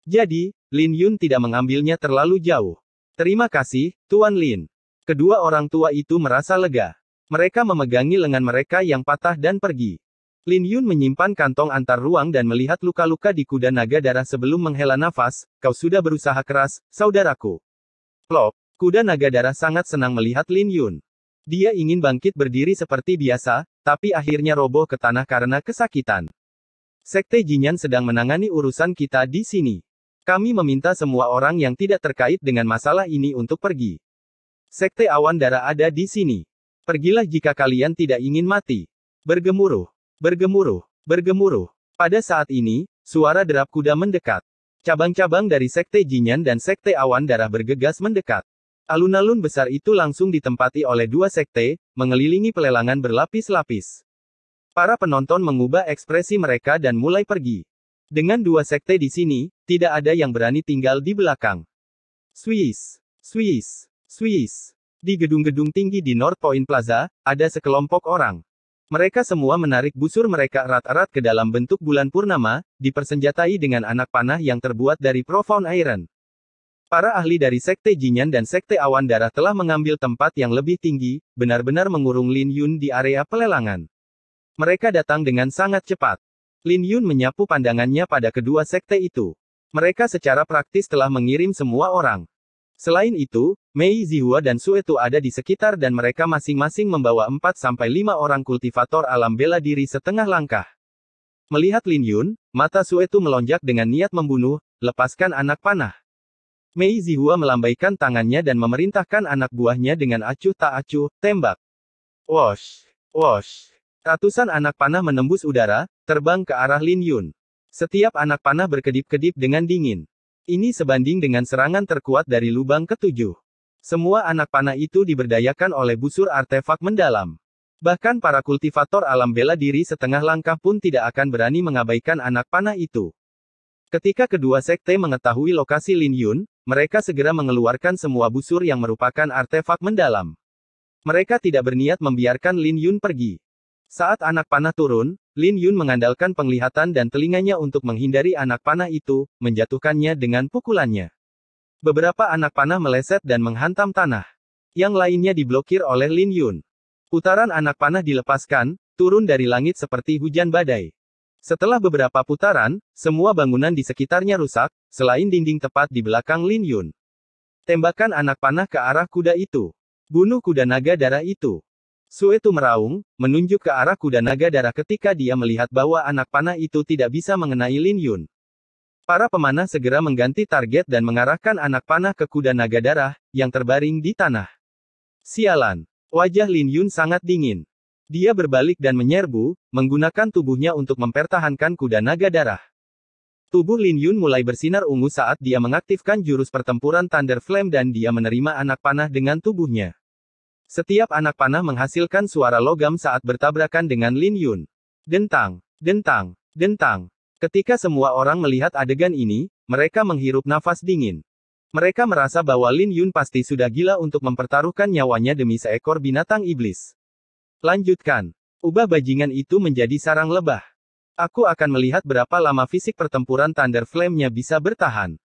Speaker 1: Jadi, Lin Yun tidak mengambilnya terlalu jauh. Terima kasih, Tuan Lin. Kedua orang tua itu merasa lega. Mereka memegangi lengan mereka yang patah dan pergi. Lin Yun menyimpan kantong antar ruang dan melihat luka-luka di kuda naga darah sebelum menghela nafas. Kau sudah berusaha keras, saudaraku. Plop. Kuda naga darah sangat senang melihat Lin Yun. Dia ingin bangkit berdiri seperti biasa, tapi akhirnya roboh ke tanah karena kesakitan. Sekte Jinyan sedang menangani urusan kita di sini. Kami meminta semua orang yang tidak terkait dengan masalah ini untuk pergi. Sekte Awan Darah ada di sini. Pergilah jika kalian tidak ingin mati. Bergemuruh. Bergemuruh. Bergemuruh. Pada saat ini, suara derap kuda mendekat. Cabang-cabang dari Sekte Jinyan dan Sekte Awan Darah bergegas mendekat. Alun-alun besar itu langsung ditempati oleh dua sekte, mengelilingi pelelangan berlapis-lapis. Para penonton mengubah ekspresi mereka dan mulai pergi. Dengan dua sekte di sini, tidak ada yang berani tinggal di belakang. Swiss, Swiss, Swiss. Di gedung-gedung tinggi di North Point Plaza, ada sekelompok orang. Mereka semua menarik busur mereka erat-erat ke dalam bentuk bulan purnama, dipersenjatai dengan anak panah yang terbuat dari profound iron. Para ahli dari Sekte Jinyan dan Sekte Awan Darah telah mengambil tempat yang lebih tinggi, benar-benar mengurung Lin Yun di area pelelangan. Mereka datang dengan sangat cepat. Lin Yun menyapu pandangannya pada kedua sekte itu. Mereka secara praktis telah mengirim semua orang. Selain itu, Mei Zihua dan Suetu ada di sekitar dan mereka masing-masing membawa 4-5 orang kultivator alam bela diri setengah langkah. Melihat Lin Yun, mata Suetu melonjak dengan niat membunuh, lepaskan anak panah. Mei Zihua melambaikan tangannya dan memerintahkan anak buahnya dengan acuh tak acuh, tembak. Wosh! Wosh! Ratusan anak panah menembus udara, terbang ke arah Lin Yun. Setiap anak panah berkedip-kedip dengan dingin. Ini sebanding dengan serangan terkuat dari lubang ketujuh. Semua anak panah itu diberdayakan oleh busur artefak mendalam. Bahkan para kultivator alam bela diri setengah langkah pun tidak akan berani mengabaikan anak panah itu. Ketika kedua sekte mengetahui lokasi Lin Yun, mereka segera mengeluarkan semua busur yang merupakan artefak mendalam. Mereka tidak berniat membiarkan Lin Yun pergi. Saat anak panah turun, Lin Yun mengandalkan penglihatan dan telinganya untuk menghindari anak panah itu, menjatuhkannya dengan pukulannya. Beberapa anak panah meleset dan menghantam tanah. Yang lainnya diblokir oleh Lin Yun. Putaran anak panah dilepaskan, turun dari langit seperti hujan badai. Setelah beberapa putaran, semua bangunan di sekitarnya rusak, selain dinding tepat di belakang Lin Yun. Tembakan anak panah ke arah kuda itu. Bunuh kuda naga darah itu. Suetu meraung, menunjuk ke arah kuda naga darah ketika dia melihat bahwa anak panah itu tidak bisa mengenai Lin Yun. Para pemanah segera mengganti target dan mengarahkan anak panah ke kuda naga darah, yang terbaring di tanah. Sialan. Wajah Lin Yun sangat dingin. Dia berbalik dan menyerbu, menggunakan tubuhnya untuk mempertahankan kuda naga darah. Tubuh Lin Yun mulai bersinar ungu saat dia mengaktifkan jurus pertempuran Thunder Flame dan dia menerima anak panah dengan tubuhnya. Setiap anak panah menghasilkan suara logam saat bertabrakan dengan Lin Yun. Dentang, dentang, dentang. Ketika semua orang melihat adegan ini, mereka menghirup nafas dingin. Mereka merasa bahwa Lin Yun pasti sudah gila untuk mempertaruhkan nyawanya demi seekor binatang iblis. Lanjutkan. Ubah bajingan itu menjadi sarang lebah. Aku akan melihat berapa lama fisik pertempuran Thunder Flame-nya bisa bertahan.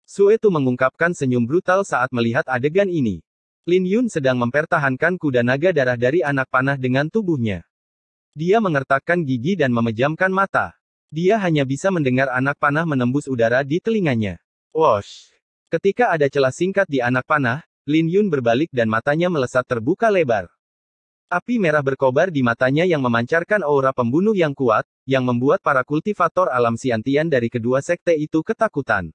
Speaker 1: Suetu mengungkapkan senyum brutal saat melihat adegan ini. Lin Yun sedang mempertahankan kuda naga darah dari anak panah dengan tubuhnya. Dia mengertakkan gigi dan memejamkan mata. Dia hanya bisa mendengar anak panah menembus udara di telinganya. Wosh! Ketika ada celah singkat di anak panah, Lin Yun berbalik dan matanya melesat terbuka lebar. Api merah berkobar di matanya yang memancarkan aura pembunuh yang kuat, yang membuat para kultivator alam Siantian dari kedua sekte itu ketakutan.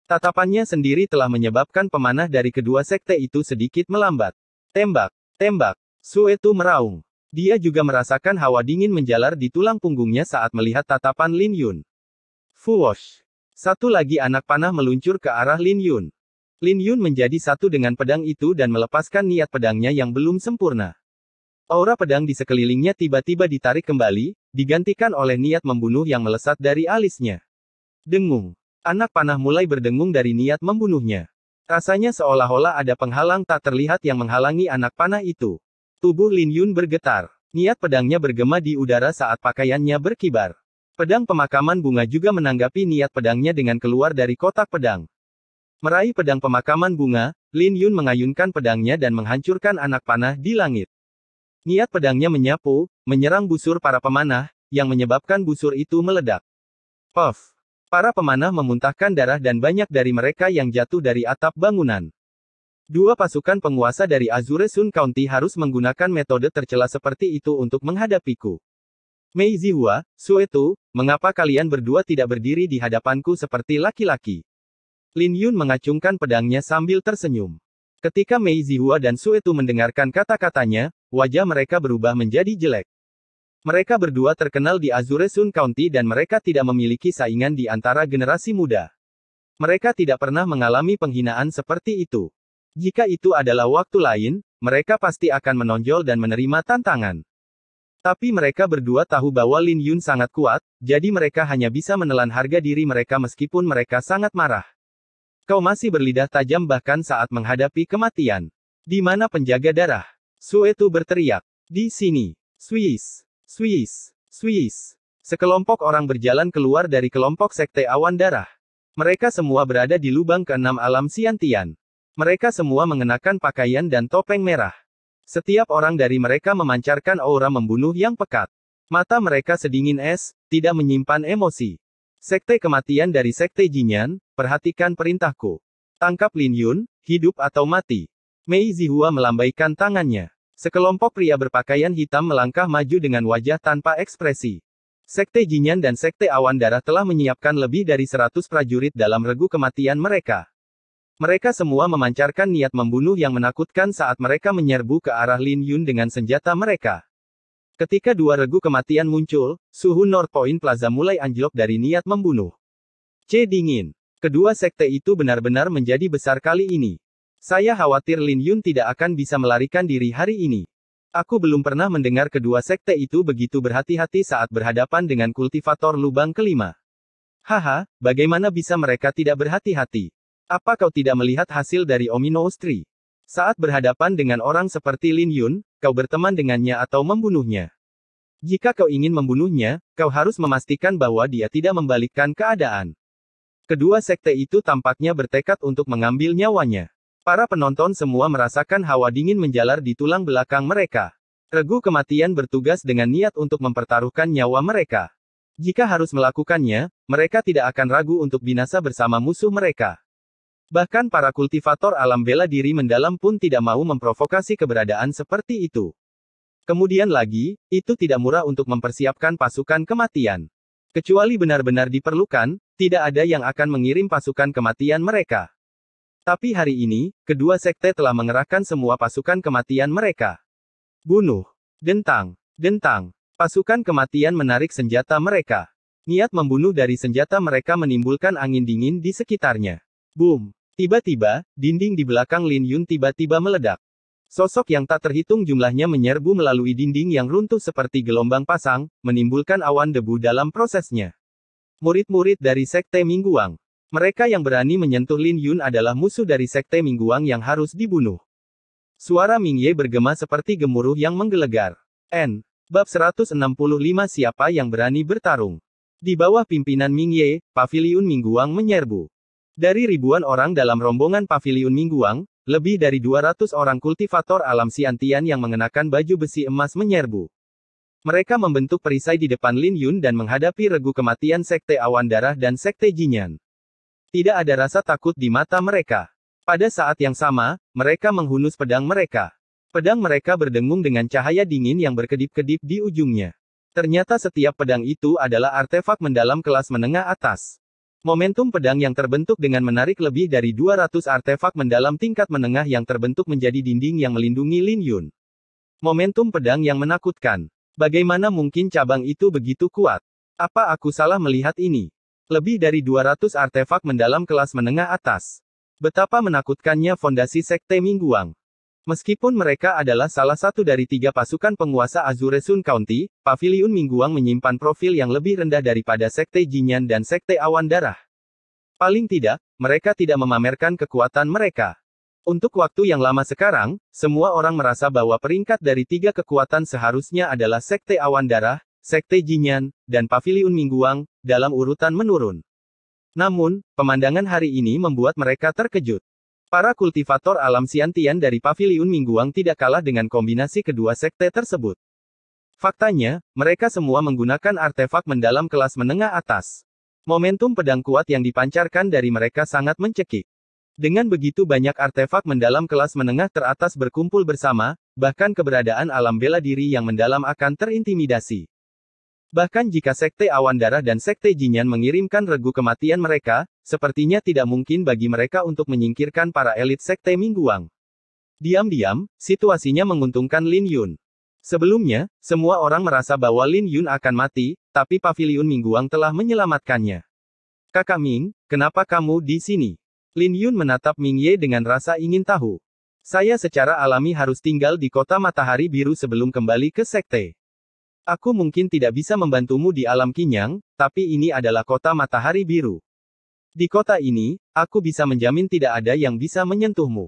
Speaker 1: Tatapannya sendiri telah menyebabkan pemanah dari kedua sekte itu sedikit melambat. Tembak, tembak. Suetu meraung. Dia juga merasakan hawa dingin menjalar di tulang punggungnya saat melihat tatapan Lin Yun. Fuwosh. Satu lagi anak panah meluncur ke arah Lin Yun. Lin Yun menjadi satu dengan pedang itu dan melepaskan niat pedangnya yang belum sempurna. Aura pedang di sekelilingnya tiba-tiba ditarik kembali, digantikan oleh niat membunuh yang melesat dari alisnya. Dengung. Anak panah mulai berdengung dari niat membunuhnya. Rasanya seolah-olah ada penghalang tak terlihat yang menghalangi anak panah itu. Tubuh Lin Yun bergetar. Niat pedangnya bergema di udara saat pakaiannya berkibar. Pedang pemakaman bunga juga menanggapi niat pedangnya dengan keluar dari kotak pedang. Meraih pedang pemakaman bunga, Lin Yun mengayunkan pedangnya dan menghancurkan anak panah di langit. Niat pedangnya menyapu, menyerang busur para pemanah, yang menyebabkan busur itu meledak. Puff! Para pemanah memuntahkan darah dan banyak dari mereka yang jatuh dari atap bangunan. Dua pasukan penguasa dari Azure Sun County harus menggunakan metode tercela seperti itu untuk menghadapiku. Mei Zihua, Suetu, mengapa kalian berdua tidak berdiri di hadapanku seperti laki-laki? Lin Yun mengacungkan pedangnya sambil tersenyum. Ketika Mei Zihua dan Suetu mendengarkan kata-katanya, wajah mereka berubah menjadi jelek. Mereka berdua terkenal di Azure Sun County dan mereka tidak memiliki saingan di antara generasi muda. Mereka tidak pernah mengalami penghinaan seperti itu. Jika itu adalah waktu lain, mereka pasti akan menonjol dan menerima tantangan. Tapi mereka berdua tahu bahwa Lin Yun sangat kuat, jadi mereka hanya bisa menelan harga diri mereka meskipun mereka sangat marah. Kau masih berlidah tajam bahkan saat menghadapi kematian. Di mana penjaga darah? Suetu berteriak. Di sini. Swiss. Swiss. Swiss. Sekelompok orang berjalan keluar dari kelompok Sekte Awan Darah. Mereka semua berada di lubang keenam alam Xiantian. Mereka semua mengenakan pakaian dan topeng merah. Setiap orang dari mereka memancarkan aura membunuh yang pekat. Mata mereka sedingin es, tidak menyimpan emosi. Sekte kematian dari Sekte Jinyan, perhatikan perintahku. Tangkap Lin Yun, hidup atau mati. Mei Zihua melambaikan tangannya. Sekelompok pria berpakaian hitam melangkah maju dengan wajah tanpa ekspresi. Sekte Jinyan dan Sekte Awan Darah telah menyiapkan lebih dari 100 prajurit dalam regu kematian mereka. Mereka semua memancarkan niat membunuh yang menakutkan saat mereka menyerbu ke arah Lin Yun dengan senjata mereka. Ketika dua regu kematian muncul, suhu North Point Plaza mulai anjlok dari niat membunuh. Dingin. Kedua sekte itu benar-benar menjadi besar kali ini. Saya khawatir Lin Yun tidak akan bisa melarikan diri hari ini. Aku belum pernah mendengar kedua sekte itu begitu berhati-hati saat berhadapan dengan kultivator lubang kelima. Haha, bagaimana bisa mereka tidak berhati-hati? Apa kau tidak melihat hasil dari Ominous Tree? Saat berhadapan dengan orang seperti Lin Yun, kau berteman dengannya atau membunuhnya. Jika kau ingin membunuhnya, kau harus memastikan bahwa dia tidak membalikkan keadaan. Kedua sekte itu tampaknya bertekad untuk mengambil nyawanya. Para penonton semua merasakan hawa dingin menjalar di tulang belakang mereka. Regu kematian bertugas dengan niat untuk mempertaruhkan nyawa mereka. Jika harus melakukannya, mereka tidak akan ragu untuk binasa bersama musuh mereka. Bahkan para kultivator alam bela diri mendalam pun tidak mau memprovokasi keberadaan seperti itu. Kemudian lagi, itu tidak murah untuk mempersiapkan pasukan kematian. Kecuali benar-benar diperlukan, tidak ada yang akan mengirim pasukan kematian mereka. Tapi hari ini, kedua sekte telah mengerahkan semua pasukan kematian mereka. Bunuh. Dentang. Dentang. Pasukan kematian menarik senjata mereka. Niat membunuh dari senjata mereka menimbulkan angin dingin di sekitarnya. Boom. Tiba-tiba, dinding di belakang Lin Yun tiba-tiba meledak. Sosok yang tak terhitung jumlahnya menyerbu melalui dinding yang runtuh seperti gelombang pasang, menimbulkan awan debu dalam prosesnya. Murid-murid dari Sekte Mingguang. Mereka yang berani menyentuh Lin Yun adalah musuh dari Sekte Mingguang yang harus dibunuh. Suara Ming Ye bergema seperti gemuruh yang menggelegar. Bab 165 Siapa yang berani bertarung? Di bawah pimpinan Ming Ye, Paviliun Mingguang menyerbu. Dari ribuan orang dalam rombongan Paviliun Mingguang, lebih dari 200 orang kultivator alam Xiantian yang mengenakan baju besi emas menyerbu. Mereka membentuk perisai di depan Lin Yun dan menghadapi regu kematian Sekte Awan Darah dan Sekte Jinyan. Tidak ada rasa takut di mata mereka. Pada saat yang sama, mereka menghunus pedang mereka. Pedang mereka berdengung dengan cahaya dingin yang berkedip-kedip di ujungnya. Ternyata setiap pedang itu adalah artefak mendalam kelas menengah atas. Momentum pedang yang terbentuk dengan menarik lebih dari 200 artefak mendalam tingkat menengah yang terbentuk menjadi dinding yang melindungi Lin Yun. Momentum pedang yang menakutkan. Bagaimana mungkin cabang itu begitu kuat? Apa aku salah melihat ini? Lebih dari 200 artefak mendalam kelas menengah atas. Betapa menakutkannya fondasi Sekte Mingguang. Meskipun mereka adalah salah satu dari 3 pasukan penguasa Azure Sun County, Paviliun Mingguang menyimpan profil yang lebih rendah daripada Sekte Jinyan dan Sekte Awan Darah. Paling tidak, mereka tidak memamerkan kekuatan mereka. Untuk waktu yang lama sekarang, semua orang merasa bahwa peringkat dari 3 kekuatan seharusnya adalah Sekte Awan Darah, Sekte Jinyan, dan Paviliun Mingguang, dalam urutan menurun. Namun, pemandangan hari ini membuat mereka terkejut. Para kultivator alam Xiantian dari Paviliun Mingguang tidak kalah dengan kombinasi kedua sekte tersebut. Faktanya, mereka semua menggunakan artefak mendalam kelas menengah atas. Momentum pedang kuat yang dipancarkan dari mereka sangat mencekik. Dengan begitu banyak artefak mendalam kelas menengah teratas berkumpul bersama, bahkan keberadaan alam bela diri yang mendalam akan terintimidasi. Bahkan jika Sekte Awan Darah dan Sekte Jinyan mengirimkan regu kematian mereka, sepertinya tidak mungkin bagi mereka untuk menyingkirkan para elit Sekte Mingguang. Diam-diam, situasinya menguntungkan Lin Yun. Sebelumnya, semua orang merasa bahwa Lin Yun akan mati, tapi Paviliun Mingguang telah menyelamatkannya. Kakak Ming, kenapa kamu di sini? Lin Yun menatap Ming Ye dengan rasa ingin tahu. Saya secara alami harus tinggal di kota matahari biru sebelum kembali ke sekte. Aku mungkin tidak bisa membantumu di alam Qinyang, tapi ini adalah kota matahari biru. Di kota ini, aku bisa menjamin tidak ada yang bisa menyentuhmu.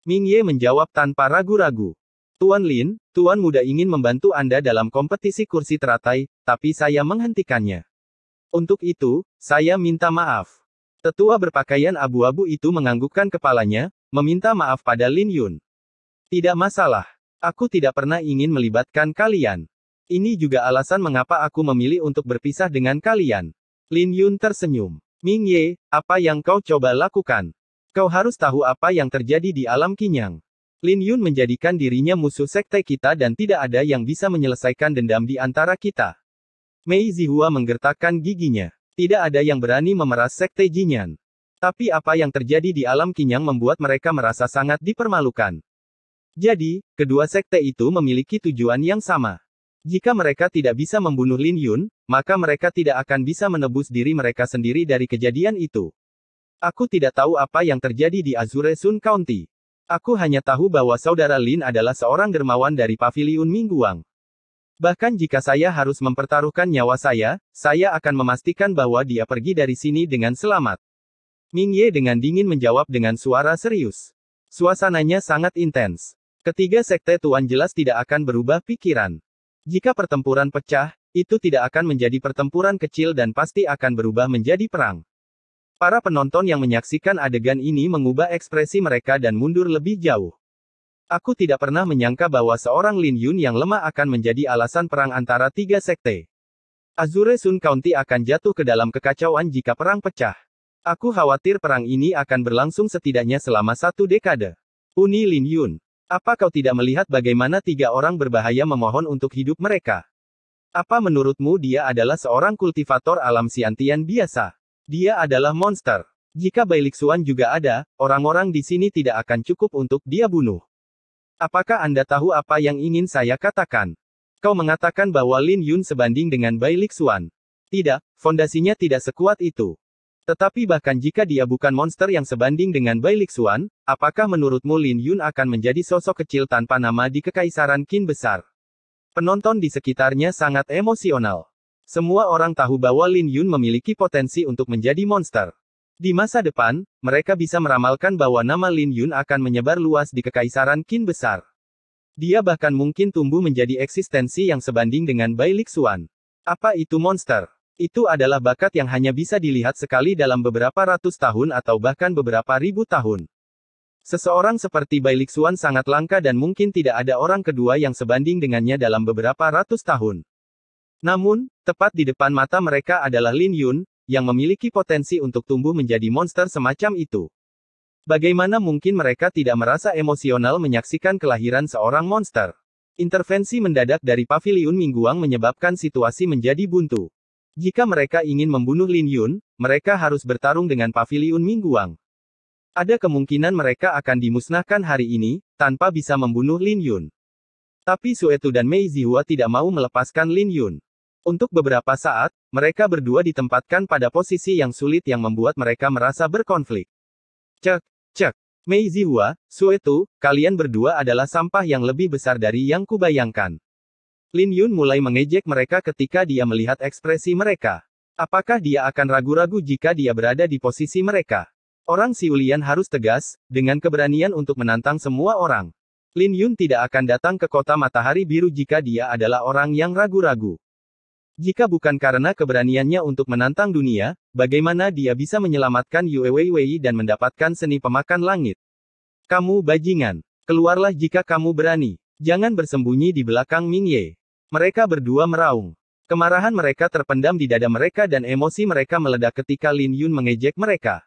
Speaker 1: Ming Ye menjawab tanpa ragu-ragu. Tuan Lin, Tuan Muda ingin membantu Anda dalam kompetisi kursi teratai, tapi saya menghentikannya. Untuk itu, saya minta maaf. Tetua berpakaian abu-abu itu menganggukkan kepalanya, meminta maaf pada Lin Yun. Tidak masalah. Aku tidak pernah ingin melibatkan kalian. Ini juga alasan mengapa aku memilih untuk berpisah dengan kalian. Lin Yun tersenyum. Ming Ye, apa yang kau coba lakukan? Kau harus tahu apa yang terjadi di alam Qinyang. Lin Yun menjadikan dirinya musuh sekte kita dan tidak ada yang bisa menyelesaikan dendam di antara kita. Mei Zihua menggertakkan giginya. Tidak ada yang berani memeras sekte Jinyan. Tapi apa yang terjadi di alam Qinyang membuat mereka merasa sangat dipermalukan. Jadi, kedua sekte itu memiliki tujuan yang sama. Jika mereka tidak bisa membunuh Lin Yun, maka mereka tidak akan bisa menebus diri mereka sendiri dari kejadian itu. Aku tidak tahu apa yang terjadi di Azure Sun County. Aku hanya tahu bahwa saudara Lin adalah seorang dermawan dari Paviliun Mingguang. Bahkan jika saya harus mempertaruhkan nyawa saya akan memastikan bahwa dia pergi dari sini dengan selamat. Ming Ye dengan dingin menjawab dengan suara serius. Suasananya sangat intens. Ketiga sekte tuan jelas tidak akan berubah pikiran. Jika pertempuran pecah, itu tidak akan menjadi pertempuran kecil dan pasti akan berubah menjadi perang. Para penonton yang menyaksikan adegan ini mengubah ekspresi mereka dan mundur lebih jauh. Aku tidak pernah menyangka bahwa seorang Lin Yun yang lemah akan menjadi alasan perang antara tiga sekte. Azure Sun County akan jatuh ke dalam kekacauan jika perang pecah. Aku khawatir perang ini akan berlangsung setidaknya selama 1 dekade. Uni Lin Yun. Apa kau tidak melihat bagaimana 3 orang berbahaya memohon untuk hidup mereka? Apa menurutmu dia adalah seorang kultivator alam Xiantian biasa? Dia adalah monster. Jika Bailiksuan juga ada, orang-orang di sini tidak akan cukup untuk dia bunuh. Apakah Anda tahu apa yang ingin saya katakan? Kau mengatakan bahwa Lin Yun sebanding dengan Bailiksuan. Tidak, fondasinya tidak sekuat itu. Tetapi bahkan jika dia bukan monster yang sebanding dengan Bailiksuan, apakah menurutmu Lin Yun akan menjadi sosok kecil tanpa nama di Kekaisaran Qin besar? Penonton di sekitarnya sangat emosional. Semua orang tahu bahwa Lin Yun memiliki potensi untuk menjadi monster. Di masa depan, mereka bisa meramalkan bahwa nama Lin Yun akan menyebar luas di Kekaisaran Qin besar. Dia bahkan mungkin tumbuh menjadi eksistensi yang sebanding dengan Bailiksuan. Apa itu monster? Itu adalah bakat yang hanya bisa dilihat sekali dalam beberapa ratus tahun atau bahkan beberapa ribu tahun. Seseorang seperti Bailiksuan sangat langka dan mungkin tidak ada orang kedua yang sebanding dengannya dalam beberapa ratus tahun. Namun, tepat di depan mata mereka adalah Lin Yun, yang memiliki potensi untuk tumbuh menjadi monster semacam itu. Bagaimana mungkin mereka tidak merasa emosional menyaksikan kelahiran seorang monster? Intervensi mendadak dari Paviliun Mingguang menyebabkan situasi menjadi buntu. Jika mereka ingin membunuh Lin Yun, mereka harus bertarung dengan Paviliun Mingguang. Ada kemungkinan mereka akan dimusnahkan hari ini, tanpa bisa membunuh Lin Yun. Tapi Suetu dan Mei Zihua tidak mau melepaskan Lin Yun. Untuk beberapa saat, mereka berdua ditempatkan pada posisi yang sulit yang membuat mereka merasa berkonflik. Cek, cek. Mei Zihua, Suetu, kalian berdua adalah sampah yang lebih besar dari yang kubayangkan. Lin Yun mulai mengejek mereka ketika dia melihat ekspresi mereka. Apakah dia akan ragu-ragu jika dia berada di posisi mereka? Orang Siulian harus tegas, dengan keberanian untuk menantang semua orang. Lin Yun tidak akan datang ke kota matahari biru jika dia adalah orang yang ragu-ragu. Jika bukan karena keberaniannya untuk menantang dunia, bagaimana dia bisa menyelamatkan Yue Weiwei dan mendapatkan seni pemakan langit? Kamu bajingan. Keluarlah jika kamu berani. Jangan bersembunyi di belakang Ming Ye. Mereka berdua meraung. Kemarahan mereka terpendam di dada mereka dan emosi mereka meledak ketika Lin Yun mengejek mereka.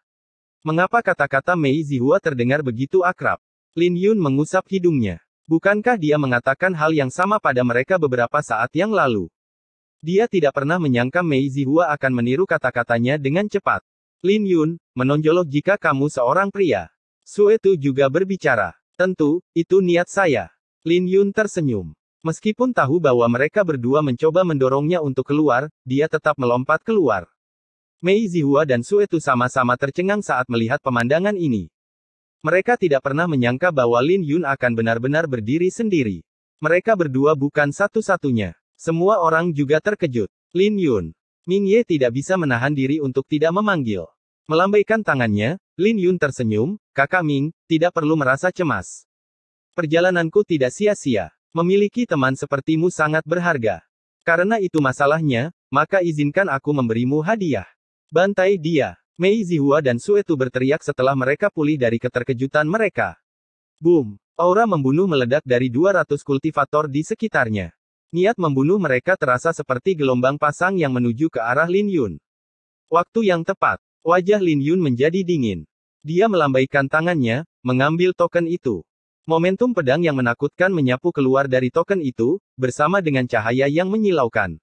Speaker 1: Mengapa kata-kata Mei Zihua terdengar begitu akrab? Lin Yun mengusap hidungnya. Bukankah dia mengatakan hal yang sama pada mereka beberapa saat yang lalu? Dia tidak pernah menyangka Mei Zihua akan meniru kata-katanya dengan cepat. Lin Yun, menonjolok jika kamu seorang pria. Suetu juga berbicara. Tentu, itu niat saya. Lin Yun tersenyum. Meskipun tahu bahwa mereka berdua mencoba mendorongnya untuk keluar, dia tetap melompat keluar. Mei Zihua dan Suetu sama-sama tercengang saat melihat pemandangan ini. Mereka tidak pernah menyangka bahwa Lin Yun akan benar-benar berdiri sendiri. Mereka berdua bukan satu-satunya. Semua orang juga terkejut. Lin Yun. Ming Ye tidak bisa menahan diri untuk tidak memanggil. Melambaikan tangannya, Lin Yun tersenyum, "Kakak Ming, tidak perlu merasa cemas. Perjalananku tidak sia-sia. Memiliki teman sepertimu sangat berharga. Karena itu masalahnya, maka izinkan aku memberimu hadiah." Bantai dia. Mei Zihua dan Suetu berteriak setelah mereka pulih dari keterkejutan mereka. Boom! Aura membunuh meledak dari 200 kultivator di sekitarnya. Niat membunuh mereka terasa seperti gelombang pasang yang menuju ke arah Lin Yun. Waktu yang tepat. Wajah Lin Yun menjadi dingin. Dia melambaikan tangannya, mengambil token itu. Momentum pedang yang menakutkan menyapu keluar dari token itu, bersama dengan cahaya yang menyilaukan.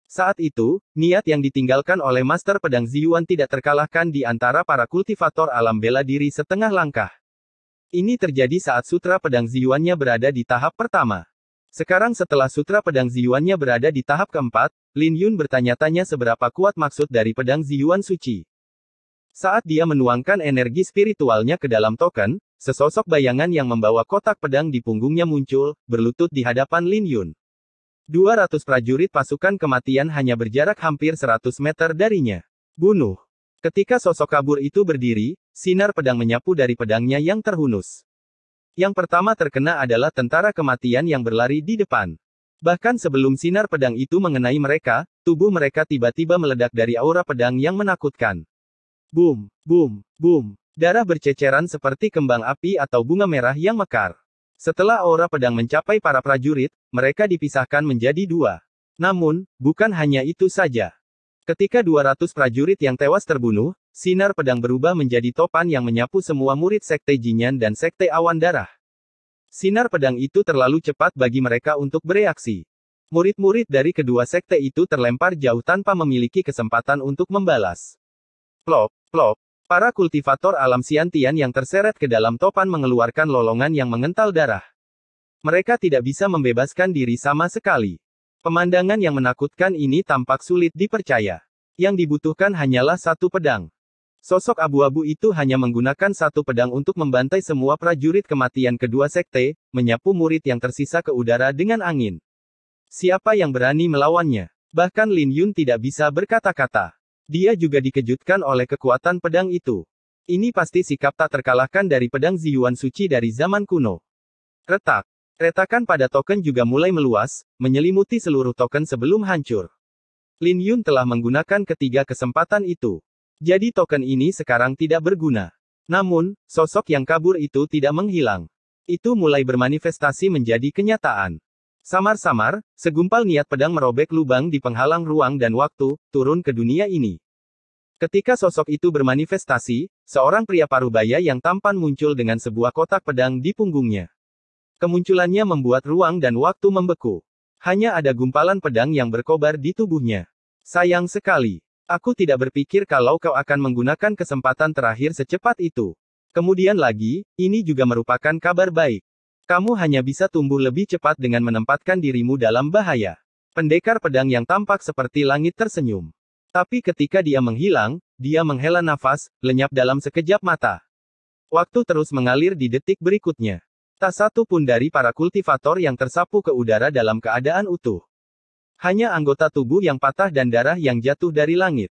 Speaker 1: Saat itu, niat yang ditinggalkan oleh Master Pedang Ziyuan tidak terkalahkan di antara para kultivator alam bela diri setengah langkah. Ini terjadi saat Sutra Pedang Ziyuannya berada di tahap pertama. Sekarang setelah Sutra Pedang Ziyuannya berada di tahap keempat, Lin Yun bertanya-tanya seberapa kuat maksud dari Pedang Ziyuan Suci. Saat dia menuangkan energi spiritualnya ke dalam token, sesosok bayangan yang membawa kotak pedang di punggungnya muncul, berlutut di hadapan Lin Yun. 200 prajurit pasukan kematian hanya berjarak hampir 100 meter darinya. Bunuh. Ketika sosok kabur itu berdiri, sinar pedang menyapu dari pedangnya yang terhunus. Yang pertama terkena adalah tentara kematian yang berlari di depan. Bahkan sebelum sinar pedang itu mengenai mereka, tubuh mereka tiba-tiba meledak dari aura pedang yang menakutkan. Boom, boom, boom. Darah berceceran seperti kembang api atau bunga merah yang mekar. Setelah aura pedang mencapai para prajurit, mereka dipisahkan menjadi dua. Namun, bukan hanya itu saja. Ketika 200 prajurit yang tewas terbunuh, sinar pedang berubah menjadi topan yang menyapu semua murid Sekte Jinyan dan Sekte Awan Darah. Sinar pedang itu terlalu cepat bagi mereka untuk bereaksi. Murid-murid dari kedua sekte itu terlempar jauh tanpa memiliki kesempatan untuk membalas. Plop, plop. Para kultivator alam Xiantian yang terseret ke dalam topan mengeluarkan lolongan yang mengental darah. Mereka tidak bisa membebaskan diri sama sekali. Pemandangan yang menakutkan ini tampak sulit dipercaya. Yang dibutuhkan hanyalah satu pedang. Sosok abu-abu itu hanya menggunakan satu pedang untuk membantai semua prajurit kematian kedua sekte, menyapu murid yang tersisa ke udara dengan angin. Siapa yang berani melawannya? Bahkan Lin Yun tidak bisa berkata-kata. Dia juga dikejutkan oleh kekuatan pedang itu. Ini pasti sikap tak terkalahkan dari pedang Ziyuan Suci dari zaman kuno. Retak. Retakan pada token juga mulai meluas, menyelimuti seluruh token sebelum hancur. Lin Yun telah menggunakan ketiga kesempatan itu. Jadi token ini sekarang tidak berguna. Namun, sosok yang kabur itu tidak menghilang. Itu mulai bermanifestasi menjadi kenyataan. Samar-samar, segumpal niat pedang merobek lubang di penghalang ruang dan waktu, turun ke dunia ini. Ketika sosok itu bermanifestasi, seorang pria parubaya yang tampan muncul dengan sebuah kotak pedang di punggungnya. Kemunculannya membuat ruang dan waktu membeku. Hanya ada gumpalan pedang yang berkobar di tubuhnya. Sayang sekali. Aku tidak berpikir kalau kau akan menggunakan kesempatan terakhir secepat itu. Kemudian lagi, ini juga merupakan kabar baik. Kamu hanya bisa tumbuh lebih cepat dengan menempatkan dirimu dalam bahaya. Pendekar pedang yang tampak seperti langit tersenyum. Tapi ketika dia menghilang, dia menghela nafas, lenyap dalam sekejap mata. Waktu terus mengalir di detik berikutnya. Tak satu pun dari para kultivator yang tersapu ke udara dalam keadaan utuh. Hanya anggota tubuh yang patah dan darah yang jatuh dari langit.